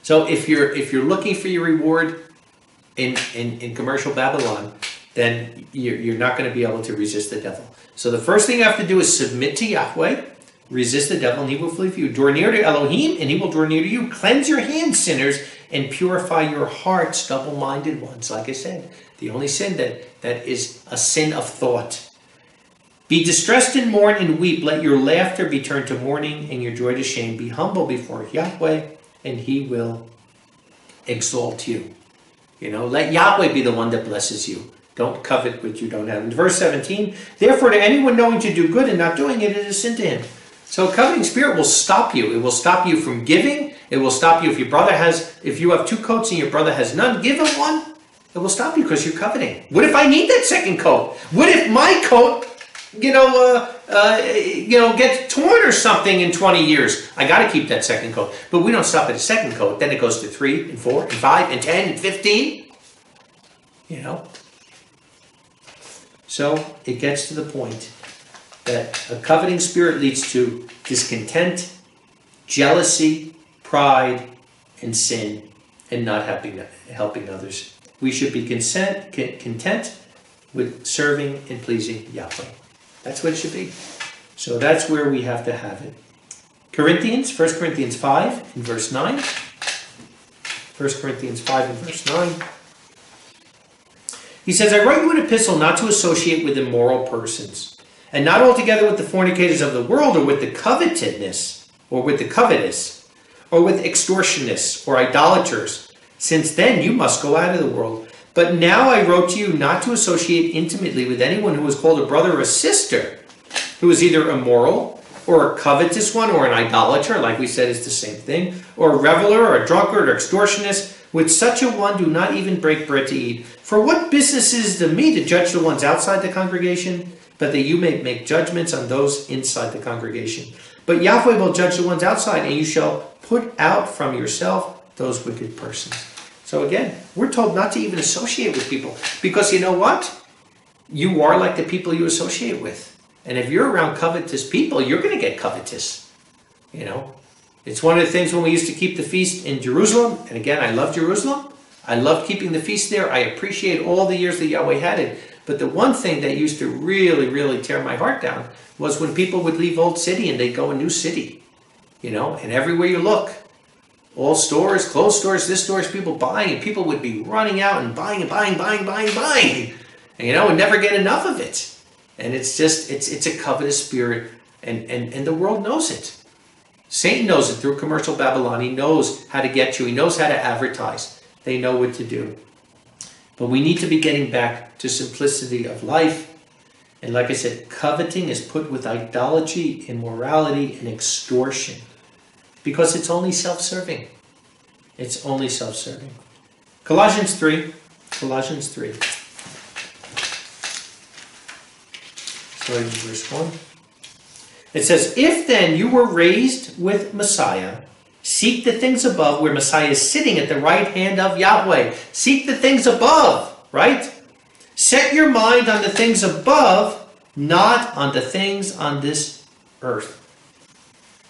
So if you're looking for your reward in commercial Babylon, then you're not going to be able to resist the devil. So the first thing you have to do is submit to Yahweh, resist the devil, and he will flee from you. Draw near to Elohim, and he will draw near to you. Cleanse your hands, sinners, and purify your hearts, double-minded ones. Like I said, the only sin that is a sin of thought. Be distressed and mourn and weep. Let your laughter be turned to mourning and your joy to shame. Be humble before Yahweh, and he will exalt you. Let Yahweh be the one that blesses you. Don't covet what you don't have. In verse 17, therefore to anyone knowing to do good and not doing it, it is sin to him. So a coveting spirit will stop you. It will stop you from giving. It will stop you if you have 2 coats and your brother has none, give him one. It will stop you because you're coveting. What if I need that second coat? What if my coat, gets torn or something in 20 years? I got to keep that second coat. But we don't stop at a second coat. Then it goes to 3 and 4 and 5 and 10 and 15. So it gets to the point that a coveting spirit leads to discontent, jealousy, pride, and sin, and not helping others. We should be content with serving and pleasing Yahweh. That's what it should be. So that's where we have to have it. 1 Corinthians 5 in verse 9. 1 Corinthians 5 in verse 9. He says, I write you an epistle not to associate with immoral persons, and not altogether with the fornicators of the world, or with the covetousness, or with the covetous, or with extortionists, or idolaters, since then you must go out of the world. But now I wrote to you not to associate intimately with anyone who is called a brother or a sister, who is either immoral, or a covetous one, or an idolater, like we said is the same thing, or a reveler, or a drunkard, or extortionist. With such a one do not even break bread to eat. For what business is it to me to judge the ones outside the congregation, but that you may make judgments on those inside the congregation? But Yahweh will judge the ones outside, and you shall put out from yourself those wicked persons. So again, we're told not to even associate with people, because you know what? You are like the people you associate with. And if you're around covetous people, you're going to get covetous. You know, it's one of the things when we used to keep the feast in Jerusalem. And again, I love Jerusalem. I loved keeping the feast there. I appreciate all the years that Yahweh had it. But the one thing that used to really, really tear my heart down was when people would leave Old City and they'd go a new city. You know, and everywhere you look, all stores, clothes stores, this stores, people buying, and people would be running out and buying and buying. And, you know, and never get enough of it. And it's just, it's a covetous spirit, and the world knows it. Satan knows it through commercial Babylon. He knows how to get you. He knows how to advertise. They know what to do. But we need to be getting back to simplicity of life. And like I said, coveting is put with idolatry, immorality, and extortion. Because it's only self-serving. It's only self-serving. Colossians 3. Starting in verse 1. It says, if then you were raised with Messiah, seek the things above where Messiah is sitting at the right hand of Yahweh. Seek the things above, right? Set your mind on the things above, not on the things on this earth.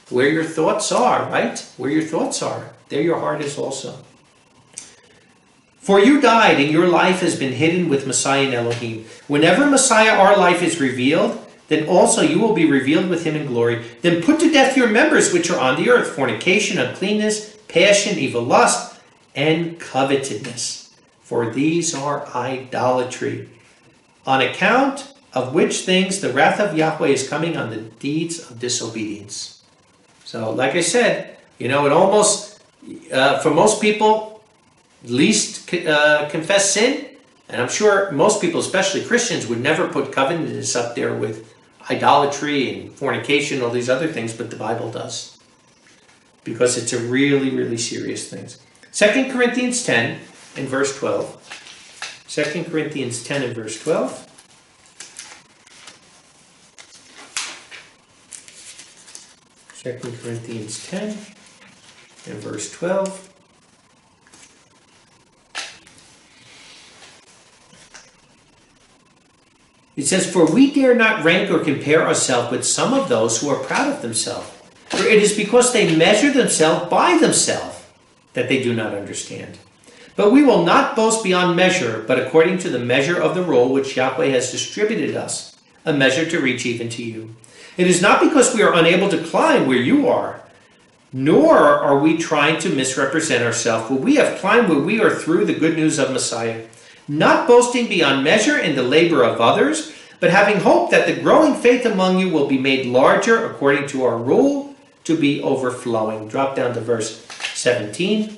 Where your thoughts are, right? Where your thoughts are, there your heart is also. For you died, and your life has been hidden with Messiah in Elohim. Whenever Messiah, our life, is revealed, then also you will be revealed with him in glory. Then put to death your members which are on the earth, fornication, uncleanness, passion, evil lust, and covetousness. For these are idolatry. On account of which things the wrath of Yahweh is coming on the deeds of disobedience. So, like I said, you know, it almost, for most people, least confess sin, and I'm sure most people, especially Christians, would never put covetousness up there with idolatry and fornication, all these other things, but the Bible does, because it's a really, really serious thing. 2 Corinthians 10 and verse 12. 2 Corinthians 10 and verse 12. Second Corinthians 10 and verse 12. It says, for we dare not rank or compare ourselves with some of those who are proud of themselves. For it is because they measure themselves by themselves that they do not understand. But we will not boast beyond measure, but according to the measure of the rule which Yahweh has distributed us, a measure to reach even to you. It is not because we are unable to climb where you are, nor are we trying to misrepresent ourselves, but we have climbed where we are through the good news of Messiah. Not boasting beyond measure in the labor of others, but having hope that the growing faith among you will be made larger according to our rule, to be overflowing. Drop down to verse 17.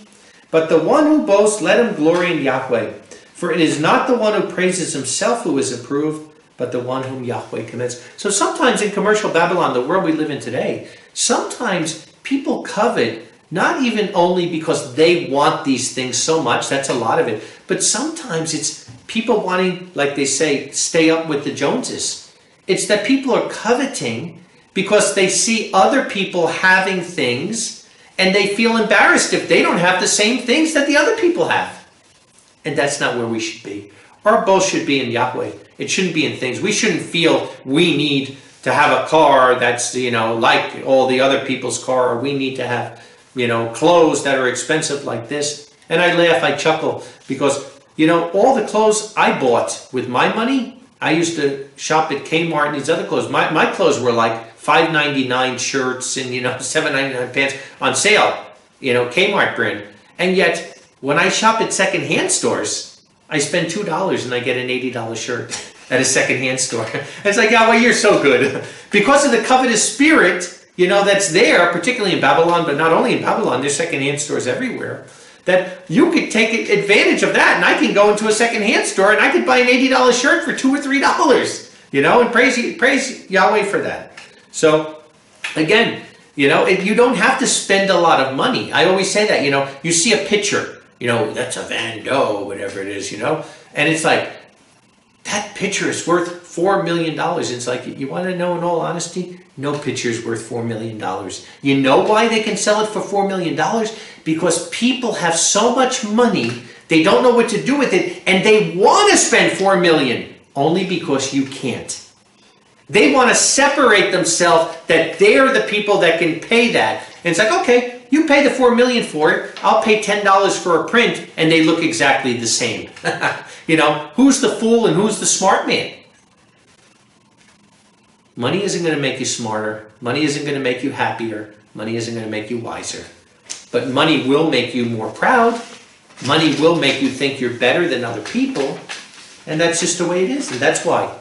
But the one who boasts, let him glory in Yahweh. For it is not the one who praises himself who is approved, but the one whom Yahweh commends. So sometimes in commercial Babylon, the world we live in today, sometimes people covet not even only because they want these things so much, that's a lot of it, but sometimes it's people wanting, like they say, stay up with the Joneses. It's that people are coveting because they see other people having things and they feel embarrassed if they don't have the same things that the other people have. And that's not where we should be. Our boast should be in Yahweh. It shouldn't be in things. We shouldn't feel we need to have a car that's, you know, like all the other people's car, or we need to have, you know, clothes that are expensive like this. And I laugh, I chuckle, because, you know, all the clothes I bought with my money, I used to shop at Kmart and these other clothes. My clothes were like $5.99 shirts and, you know, $7.99 pants on sale, you know, Kmart brand. And yet, when I shop at secondhand stores, I spend $2 and I get an $80 shirt at a secondhand store. It's like, Yahweh, you're so good. Because of the covetous spirit, that's there, particularly in Babylon, but not only in Babylon, there's secondhand stores everywhere, that you could take advantage of that, and I can go into a secondhand store and I could buy an $80 shirt for $2 or $3, and praise Yahweh for that. So, again, you don't have to spend a lot of money. I always say that, you see a picture, that's a Van Gogh, whatever it is, and it's like, that picture is worth $4 million. It's like, you want to know in all honesty? No picture is worth $4 million. You know why they can sell it for $4 million? Because people have so much money, they don't know what to do with it, and they want to spend $4 million, only because you can't. They want to separate themselves that they're the people that can pay that. And it's like, okay, you pay the $4 million for it, I'll pay $10 for a print, and they look exactly the same. Who's the fool and who's the smart man? Money isn't going to make you smarter. Money isn't going to make you happier. Money isn't going to make you wiser. But money will make you more proud. Money will make you think you're better than other people. And that's just the way it is. And that's why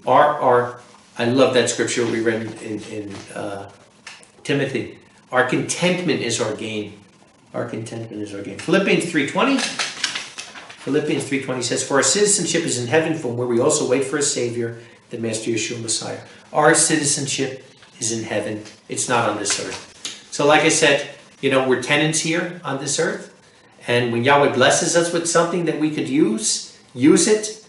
I love that scripture we read in Timothy. Our contentment is our gain. Our contentment is our gain. Philippians 3:20 says, for our citizenship is in heaven, from where we also wait for a Savior, the Master Yeshua Messiah. Our citizenship is in heaven. It's not on this earth. So like I said, we're tenants here on this earth. And when Yahweh blesses us with something that we could use it,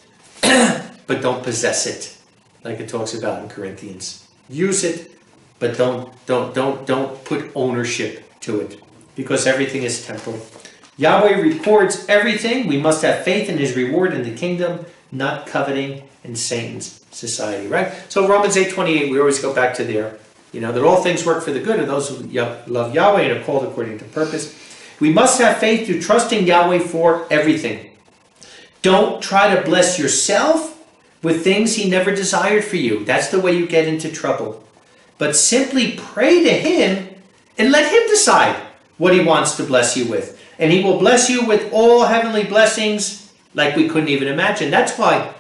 but don't possess it. Like it talks about in Corinthians. Use it, but don't put ownership to it. Because everything is temporal. Yahweh records everything. We must have faith in his reward in the kingdom, not coveting in Satan's society, right? So Romans 8:28, we always go back to there. That all things work for the good of those who love Yahweh and are called according to purpose. We must have faith through trusting Yahweh for everything. Don't try to bless yourself with things he never desired for you. That's the way you get into trouble. But simply pray to him and let him decide what he wants to bless you with. And he will bless you with all heavenly blessings like we couldn't even imagine. That's why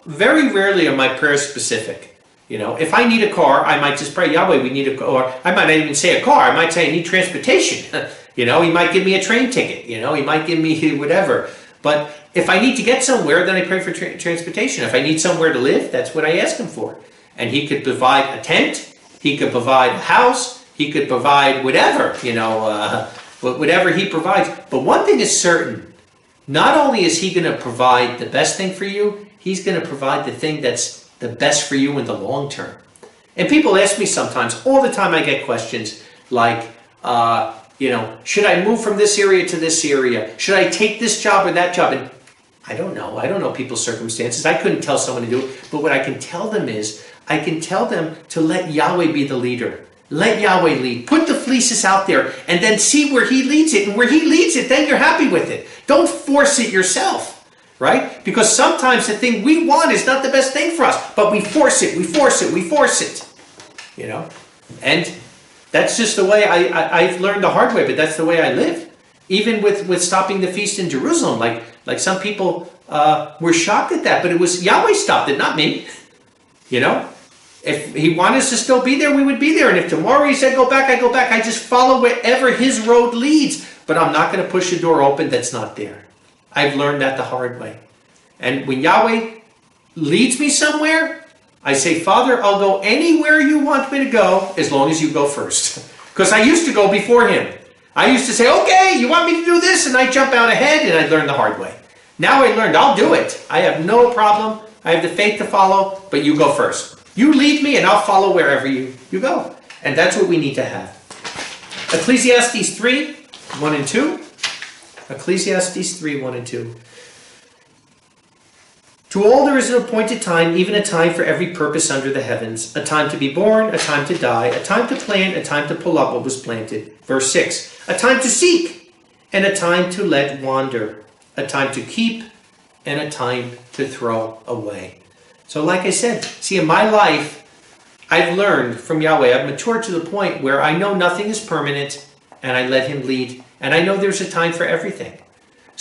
very rarely are my prayers specific. If I need a car, I might just pray, Yahweh, we need a car. Or I might not even say a car. I might say I need transportation. He might give me a train ticket. He might give me whatever. But if I need to get somewhere, then I pray for transportation. If I need somewhere to live, that's what I ask him for. And he could provide a tent. He could provide a house. He could provide whatever, whatever he provides. But one thing is certain. Not only is he going to provide the best thing for you, he's going to provide the thing that's the best for you in the long term. And people ask me sometimes, all the time I get questions like, should I move from this area to this area? Should I take this job or that job? And I don't know. I don't know people's circumstances. I couldn't tell someone to do it. But what I can tell them is, I can tell them to let Yahweh be the leader. Let Yahweh lead. Put the fleeces out there and then see where he leads it. And where he leads it, then you're happy with it. Don't force it yourself, right? Because sometimes the thing we want is not the best thing for us. But we force it, we force it, we force it. And that's just the way I've learned the hard way, but that's the way I live. Even with stopping the feast in Jerusalem, like some people were shocked at that, but it was Yahweh stopped it, not me. If he wanted us to still be there, we would be there. And if tomorrow he said, go back, I go back. I just follow wherever his road leads. But I'm not going to push a door open that's not there. I've learned that the hard way. And when Yahweh leads me somewhere, I say, Father, I'll go anywhere you want me to go as long as you go first. Because I used to go before him. I used to say, okay, you want me to do this? And I jump out ahead, and I learned the hard way. Now I learned, I'll do it. I have no problem. I have the faith to follow, but you go first. You lead me, and I'll follow wherever you go. And that's what we need to have. Ecclesiastes 3, 1 and 2. Ecclesiastes 3, 1 and 2. To all there is an appointed time, even a time for every purpose under the heavens. A time to be born, a time to die, a time to plant, a time to pull up what was planted. Verse 6. A time to seek, and a time to let wander. A time to keep, and a time to throw away. So like I said, see, in my life, I've learned from Yahweh. I've matured to the point where I know nothing is permanent, and I let him lead. And I know there's a time for everything.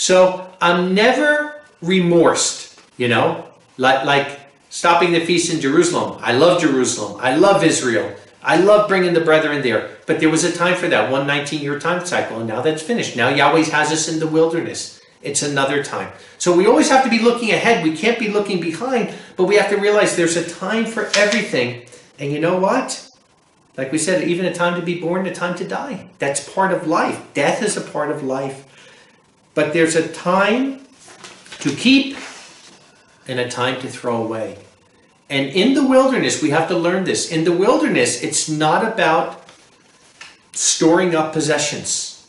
So I'm never remorsed, you know, like stopping the feast in Jerusalem. I love Jerusalem. I love Israel. I love bringing the brethren there. But there was a time for that, 119-year time cycle, and now that's finished. Now Yahweh has us in the wilderness. It's another time. So we always have to be looking ahead. We can't be looking behind, but we have to realize there's a time for everything. And you know what? Like we said, even a time to be born, a time to die. That's part of life. Death is a part of life. But there's a time to keep and a time to throw away. And in the wilderness, we have to learn this. In the wilderness, it's not about storing up possessions.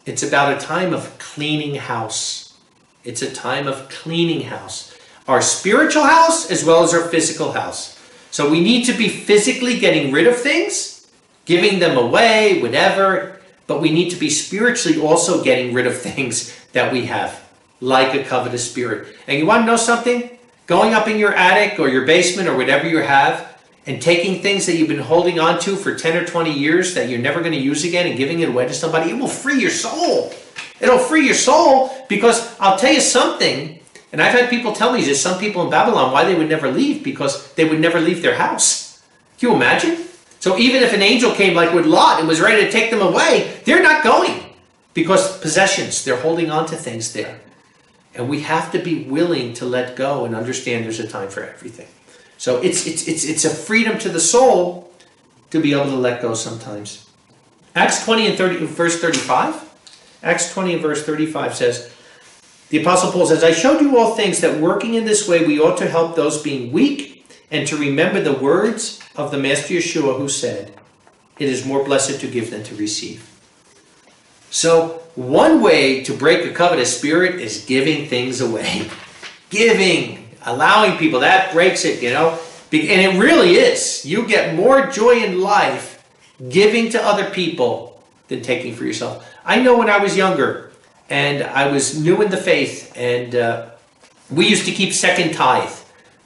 It's about a time of cleaning house. It's a time of cleaning house. Our spiritual house as well as our physical house. So we need to be physically getting rid of things, giving them away, whatever. But we need to be spiritually also getting rid of things that we have, like a covetous spirit. And you want to know something? Going up in your attic or your basement or whatever you have and taking things that you've been holding on to for 10 or 20 years that you're never going to use again and giving it away to somebody, it will free your soul. It'll free your soul, because I'll tell you something, and I've had people tell me, there's some people in Babylon, why they would never leave, because they would never leave their house. Can you imagine? So even if an angel came like with Lot and was ready to take them away, they're not going, because possessions, they're holding on to things there. And we have to be willing to let go and understand there's a time for everything. So it's a freedom to the soul to be able to let go sometimes. Acts 20 and 30, verse 35. Acts 20 and verse 35 says, the Apostle Paul says, I showed you all things that working in this way we ought to help those being weak, and to remember the words of the Master Yeshua, who said, it is more blessed to give than to receive. So one way to break a covetous spirit is giving things away. Giving, allowing people, that breaks it, you know. And it really is. You get more joy in life giving to other people than taking for yourself. I know when I was younger and I was new in the faith, and we used to keep second tithe,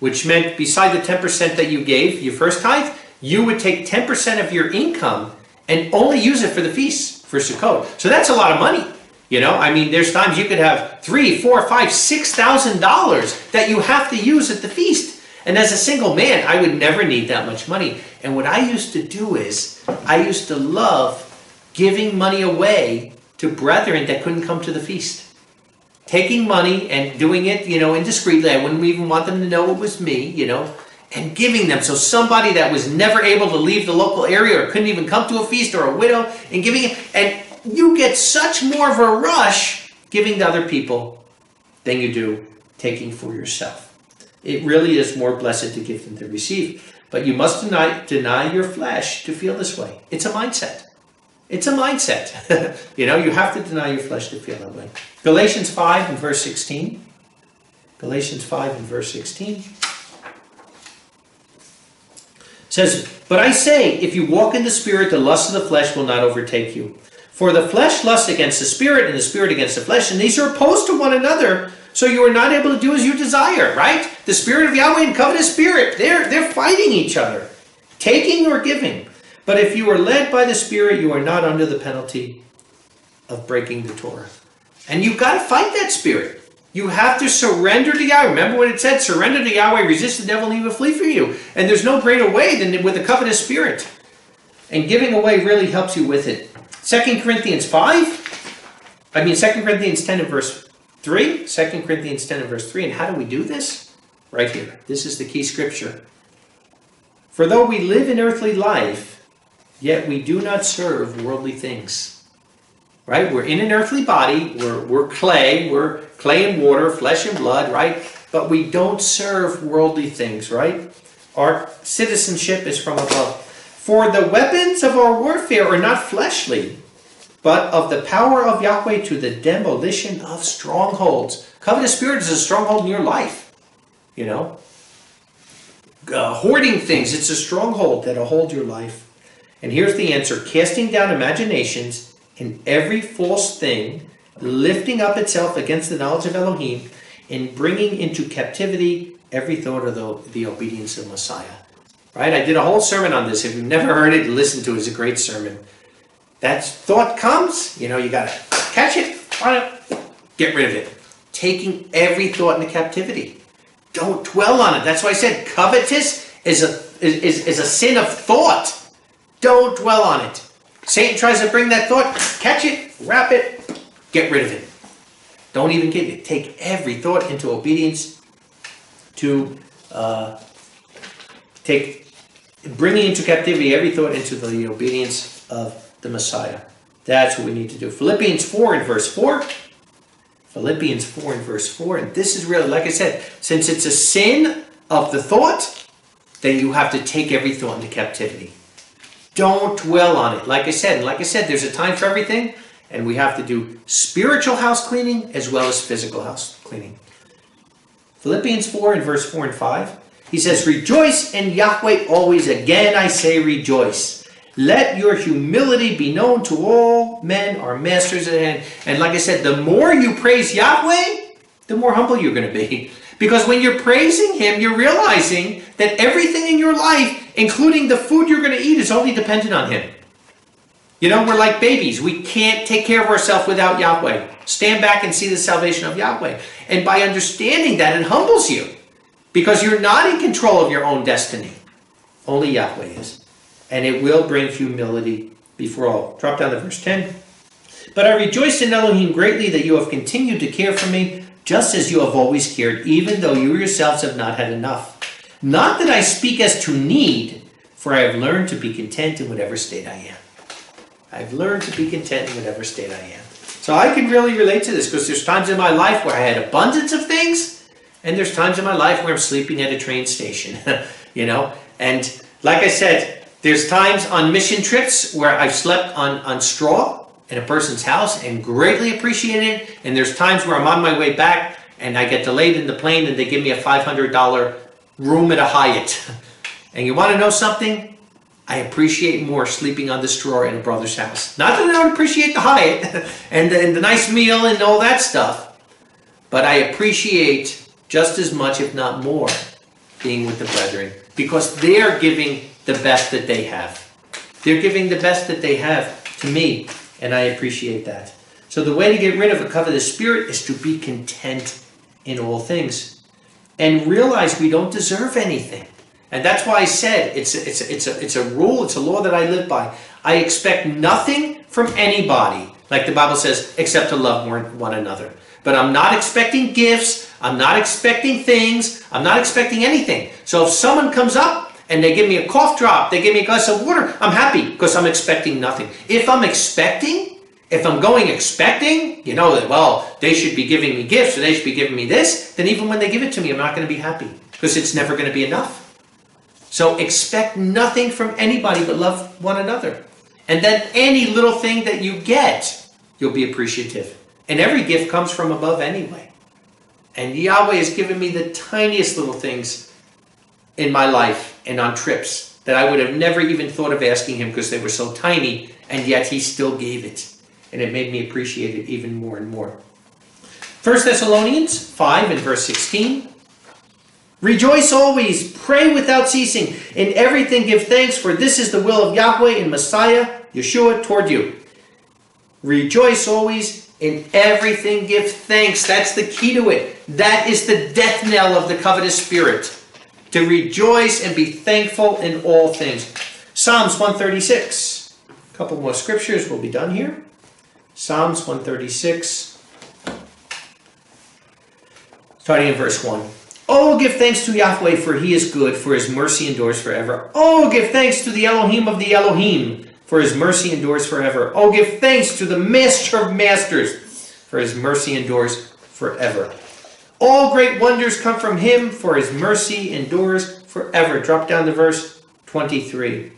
which meant beside the 10% that you gave, your first tithe, you would take 10% of your income and only use it for the feasts. For Sukkot. So that's a lot of money. You know, I mean, there's times you could have $3,000, $4,000, $5,000, $6,000 that you have to use at the feast. And as a single man, I would never need that much money. And what I used to do is, I used to love giving money away to brethren that couldn't come to the feast. Taking money and doing it, you know, indiscreetly. I wouldn't even want them to know it was me, you know, and giving them. So somebody that was never able to leave the local area or couldn't even come to a feast, or a widow, and giving it. And you get such more of a rush giving to other people than you do taking for yourself. It really is more blessed to give than to receive. But you must deny your flesh to feel this way. It's a mindset. It's a mindset. You know, you have to deny your flesh to feel that way. Galatians 5 and verse 16. Galatians 5 and verse 16. Says, but I say, if you walk in the Spirit, the lust of the flesh will not overtake you. For the flesh lusts against the Spirit, and the Spirit against the flesh, and these are opposed to one another, so you are not able to do as you desire, right? The Spirit of Yahweh and covetous spirit, they're fighting each other, taking or giving. But if you are led by the Spirit, you are not under the penalty of breaking the Torah. And you've got to fight that spirit. You have to surrender to Yahweh. Remember what it said? Surrender to Yahweh, resist the devil, and he will flee from you. And there's no greater way than with a covetous spirit. And giving away really helps you with it. 2 Corinthians 10 and verse 3. 2 Corinthians 10 and verse 3. And how do we do this? Right here. This is the key scripture. For though we live in earthly life, yet we do not serve worldly things. Right? We're in an earthly body. We're clay. We're clay and water, flesh and blood, right? But we don't serve worldly things, right? Our citizenship is from above. For the weapons of our warfare are not fleshly, but of the power of Yahweh to the demolition of strongholds. Covetous spirit is a stronghold in your life. You know? Hoarding things, it's a stronghold that'll hold your life. And here's the answer. Casting down imaginations and every false thing, lifting up itself against the knowledge of Elohim, and bringing into captivity every thought of the obedience of Messiah. Right? I did a whole sermon on this. If you've never heard it, listen to it. It's a great sermon. That thought comes, you know, you got to catch it, get rid of it. taking every thought into captivity. Don't dwell on it. That's why I said covetous is a sin of thought. Don't dwell on it. Satan tries to bring that thought, catch it, wrap it, get rid of it. Don't even give it. Take every thought into obedience to bringing into captivity every thought into the obedience of the Messiah. That's what we need to do. Philippians 4 and verse 4. Philippians 4 and verse 4. And this is really, like I said, since it's a sin of the thought, then you have to take every thought into captivity. Don't dwell on it. Like I said, there's a time for everything, and we have to do spiritual house cleaning as well as physical house cleaning. Philippians 4 and verse 4 and 5. He says, rejoice in Yahweh always. Again I say rejoice. Let your humility be known to all men, our masters at hand. And like I said, the more you praise Yahweh, the more humble you're going to be. Because when you're praising Him, you're realizing that everything in your life, including the food you're going to eat, is only dependent on Him. You know, we're like babies. We can't take care of ourselves without Yahweh. Stand back and see the salvation of Yahweh. And by understanding that, it humbles you. Because you're not in control of your own destiny. Only Yahweh is. And it will bring humility before all. Drop down to verse 10. But I rejoice in Elohim greatly that you have continued to care for me, just as you have always cared, even though you yourselves have not had enough. Not that I speak as to need, for I have learned to be content in whatever state I am. I've learned to be content in whatever state I am. So I can really relate to this, because there's times in my life where I had abundance of things, and there's times in my life where I'm sleeping at a train station, you know. And like I said, there's times on mission trips where I've slept on straw in a person's house and greatly appreciated it. And there's times where I'm on my way back and I get delayed in the plane and they give me a $500 room at a Hyatt. And you want to know something? I appreciate more sleeping on the straw in a brother's house. Not that I don't appreciate the Hyatt and the nice meal and all that stuff, but I appreciate just as much, if not more, being with the brethren, because they're giving the best that they have. They're giving the best that they have to me, and I appreciate that. So the way to get rid of a covetous spirit is to be content in all things and realize we don't deserve anything. And that's why I said it's a rule, it's a law that I live by. I expect nothing from anybody, like the Bible says, except to love one another. But I'm not expecting gifts, I'm not expecting things, I'm not expecting anything. So if someone comes up and they give me a cough drop, they give me a glass of water, I'm happy because I'm expecting nothing. If I'm going expecting, you know, that, well, they should be giving me gifts or they should be giving me this, then even when they give it to me, I'm not going to be happy because it's never going to be enough. So expect nothing from anybody but love one another. And then any little thing that you get, you'll be appreciative. And every gift comes from above anyway. And Yahweh has given me the tiniest little things in my life and on trips that I would have never even thought of asking Him because they were so tiny, and yet He still gave it. And it made me appreciate it even more and more. 1 Thessalonians 5 and verse 16. Rejoice always, pray without ceasing. In everything give thanks, for this is the will of Yahweh and Messiah, Yeshua, toward you. Rejoice always, in everything give thanks. That's the key to it. That is the death knell of the covetous spirit. To rejoice and be thankful in all things. Psalms 136. A couple more scriptures, we'll be done here. Psalms 136. Starting in verse 1. Oh, give thanks to Yahweh, for He is good, for His mercy endures forever. Oh, give thanks to the Elohim of the Elohim, for His mercy endures forever. Oh, give thanks to the Master of Masters, for His mercy endures forever. All great wonders come from Him, for His mercy endures forever. Drop down to verse 23.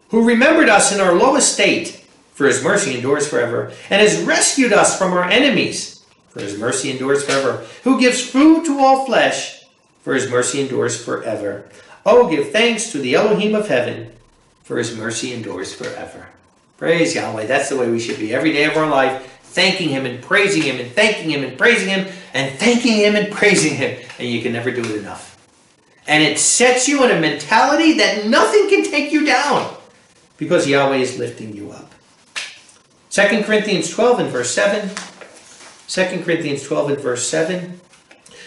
Who remembered us in our low estate, for His mercy endures forever, and has rescued us from our enemies, for His mercy endures forever. Who gives food to all flesh, for His mercy endures forever. Oh, give thanks to the Elohim of heaven, for His mercy endures forever. Praise Yahweh. That's the way we should be every day of our life. Thanking Him and praising Him and thanking Him and praising Him and thanking Him and praising Him. And you can never do it enough. And it sets you in a mentality that nothing can take you down because Yahweh is lifting you up. 2 Corinthians 12 and verse 7. 2 Corinthians 12 and verse 7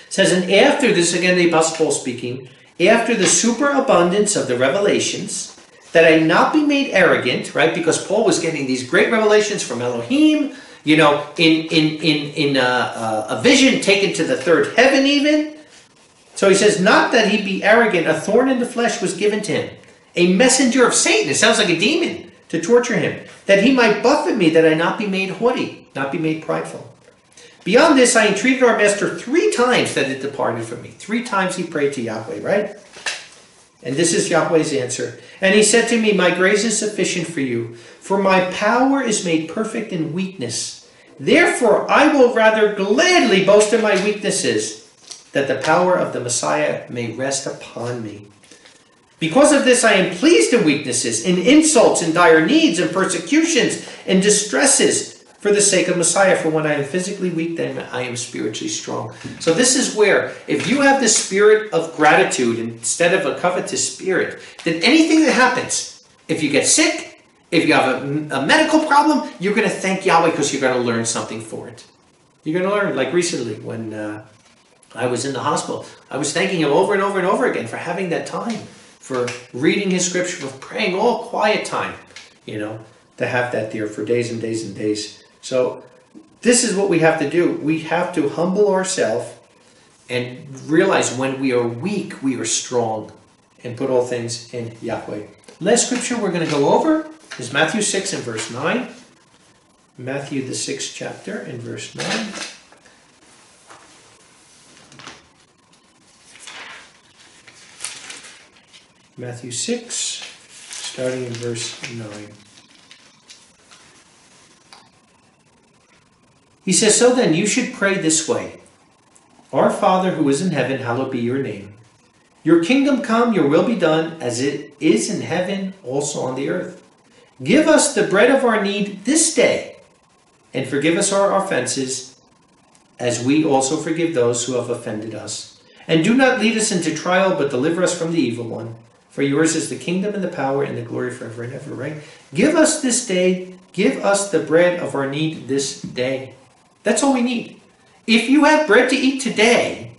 says, and after this, again the Apostle Paul speaking, after the superabundance of the revelations, that I not be made arrogant, right? Because Paul was getting these great revelations from Elohim, you know, in a vision taken to the third heaven even. So he says, not that he be arrogant, a thorn in the flesh was given to him, a messenger of Satan, it sounds like a demon, to torture him, that he might buffet me, that I not be made haughty, not be made prideful. Beyond this, I entreated our master 3 times that it departed from me. 3 times he prayed to Yahweh, right? And this is Yahweh's answer. And he said to me, my grace is sufficient for you, for my power is made perfect in weakness. Therefore, I will rather gladly boast in my weaknesses, that the power of the Messiah may rest upon me. Because of this, I am pleased in weaknesses, in insults, in dire needs, in persecutions, in distresses, for the sake of Messiah. For when I am physically weak, then I am spiritually strong. So this is where, if you have the spirit of gratitude instead of a covetous spirit, then anything that happens, if you get sick, if you have a medical problem, you're going to thank Yahweh because you're going to learn something for it. You're going to learn, like recently when I was in the hospital, I was thanking him over and over and over again for having that time, for reading his scripture, for praying all quiet time, you know, to have that there for days and days and days. So this is what we have to do. We have to humble ourselves and realize when we are weak, we are strong, and put all things in Yahweh. Last scripture we're going to go over is Matthew 6 and verse 9. Matthew the 6th chapter and verse 9. Matthew 6, starting in verse 9. He says, so then you should pray this way. Our Father who is in heaven, hallowed be your name. Your kingdom come, your will be done, as it is in heaven, also on the earth. Give us the bread of our need this day, and forgive us our offenses, as we also forgive those who have offended us. And do not lead us into trial, but deliver us from the evil one. For yours is the kingdom and the power and the glory forever and ever, right? Give us this day, give us the bread of our need this day. That's all we need. If you have bread to eat today,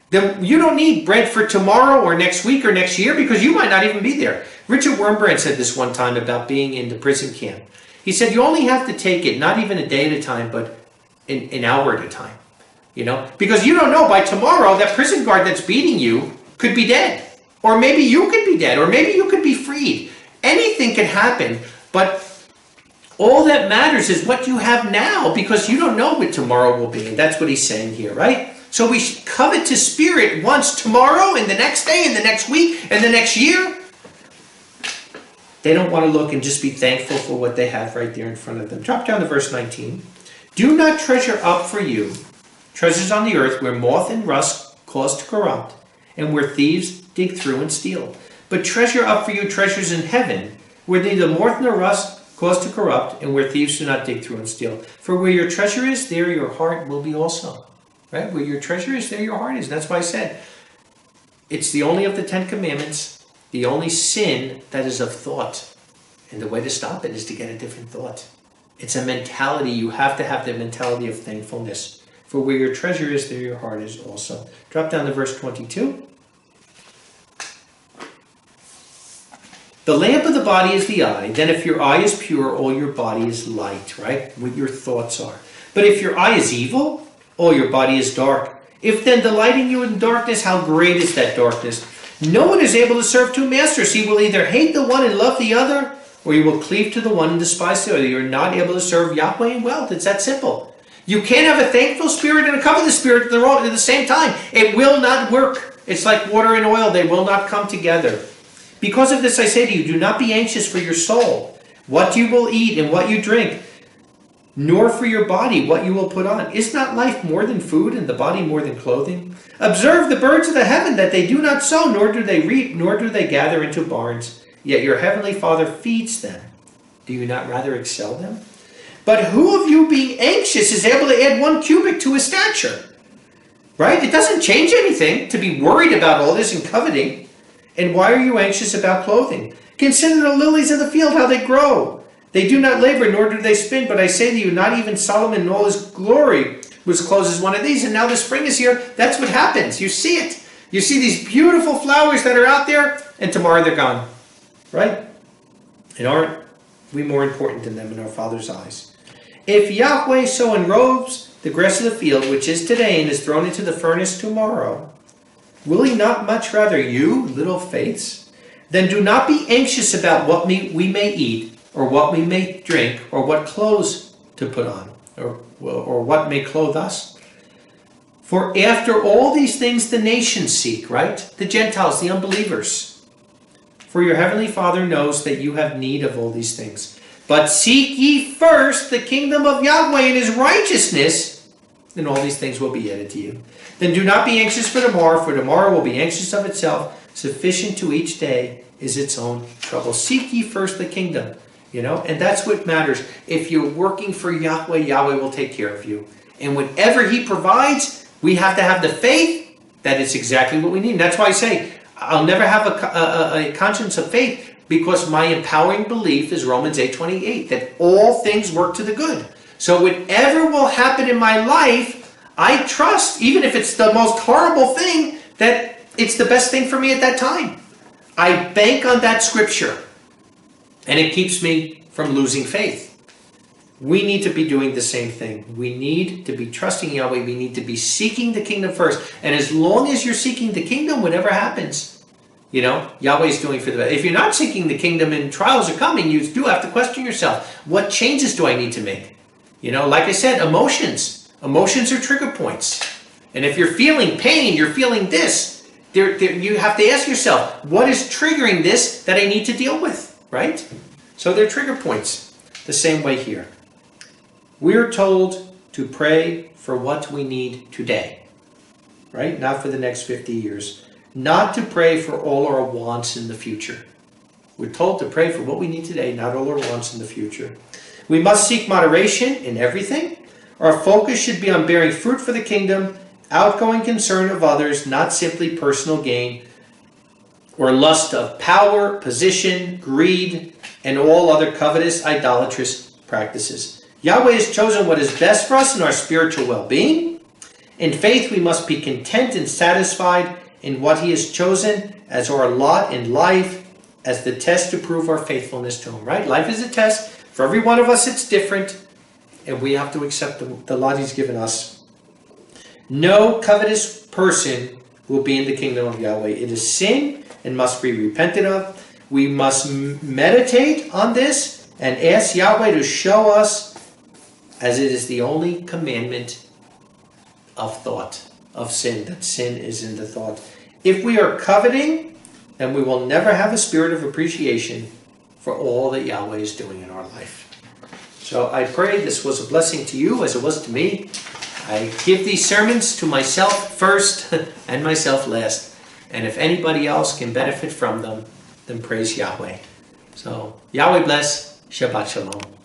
then you don't need bread for tomorrow or next week or next year, because you might not even be there. Richard Wurmbrand said this one time about being in the prison camp. He said you only have to take it, not even a day at a time, but an hour at a time. You know, because you don't know, by tomorrow that prison guard that's beating you could be dead. Or maybe you could be dead, or maybe you could be freed. Anything can happen, but all that matters is what you have now, because you don't know what tomorrow will be. And that's what he's saying here, right? So we covetous spirit wants tomorrow and the next day and the next week and the next year. They don't want to look and just be thankful for what they have right there in front of them. Drop down to verse 19. Do not treasure up for you treasures on the earth, where moth and rust cause to corrupt, and where thieves dig through and steal. But treasure up for you treasures in heaven, where neither moth nor rust cause to corrupt, and where thieves do not dig through and steal. For where your treasure is, there your heart will be also. Right? Where your treasure is, there your heart is. That's why I said, it's the only of the 10 commandments, the only sin that is of thought. And the way to stop it is to get a different thought. It's a mentality. You have to have the mentality of thankfulness. For where your treasure is, there your heart is also. Drop down to verse 22. The lamp of the body is the eye. Then if your eye is pure, all your body is light, right? What your thoughts are. But if your eye is evil, all your body is dark. If then delighting you in darkness, how great is that darkness? No one is able to serve 2 masters. He will either hate the one and love the other, or you will cleave to the one and despise the other. You're not able to serve Yahweh and wealth. It's that simple. You can't have a thankful spirit and a covetous spirit at the same time. It will not work. It's like water and oil. They will not come together. Because of this, I say to you, do not be anxious for your soul, what you will eat and what you drink, nor for your body, what you will put on. Is not life more than food, and the body more than clothing? Observe the birds of the heaven, that they do not sow, nor do they reap, nor do they gather into barns. Yet your heavenly Father feeds them. Do you not rather excel them? But who of you, being anxious, is able to add 1 cubit to his stature? Right? It doesn't change anything to be worried about all this and coveting. And why are you anxious about clothing? Consider the lilies of the field, how they grow. They do not labor, nor do they spin. But I say to you, not even Solomon in all his glory whose clothes is one of these, and now the spring is here. That's what happens. You see it. You see these beautiful flowers that are out there, and tomorrow they're gone. Right? And aren't we more important than them in our Father's eyes? If Yahweh so enrobes the grass of the field, which is today and is thrown into the furnace tomorrow, will he not much rather you, little faiths? Then do not be anxious about what we may eat, or what we may drink, or what clothes to put on, or what may clothe us. For after all these things the nations seek, right? The Gentiles, the unbelievers. For your heavenly Father knows that you have need of all these things. But seek ye first the kingdom of Yahweh and his righteousness, and all these things will be added to you. Then do not be anxious for tomorrow will be anxious of itself. Sufficient to each day is its own trouble. Seek ye first the kingdom, and that's what matters. If you're working for Yahweh, Yahweh will take care of you. And whatever he provides, we have to have the faith that it's exactly what we need. And that's why I say, I'll never have a conscience of faith, because my empowering belief is Romans 8:28, that all things work to the good. So whatever will happen in my life, I trust, even if it's the most horrible thing, that it's the best thing for me at that time. I bank on that scripture, and it keeps me from losing faith. We need to be doing the same thing. We need to be trusting Yahweh. We need to be seeking the kingdom first. And as long as you're seeking the kingdom, whatever happens, Yahweh is doing for the best. If you're not seeking the kingdom and trials are coming, you do have to question yourself. What changes do I need to make? Like I said, emotions. Emotions are trigger points. And if you're feeling pain, you're feeling this, you have to ask yourself, what is triggering this that I need to deal with, right? So they're trigger points. The same way here. We're told to pray for what we need today, right? Not for the next 50 years. Not to pray for all our wants in the future. We're told to pray for what we need today, not all our wants in the future. We must seek moderation in everything. Our focus should be on bearing fruit for the kingdom, outgoing concern of others, not simply personal gain, or lust of power, position, greed, and all other covetous, idolatrous practices. Yahweh has chosen what is best for us in our spiritual well-being. In faith, we must be content and satisfied in what he has chosen as our lot in life, as the test to prove our faithfulness to him, right? Life is a test. For every one of us, it's different, and we have to accept the lot he's given us. No covetous person will be in the kingdom of Yahweh. It is sin and must be repented of. We must meditate on this and ask Yahweh to show us, as it is the only commandment of thought, of sin, that sin is in the thought. If we are coveting, then we will never have a spirit of appreciation for all that Yahweh is doing in our life. So I pray this was a blessing to you as it was to me. I give these sermons to myself first and myself last. And if anybody else can benefit from them, then praise Yahweh. So Yahweh bless. Shabbat Shalom.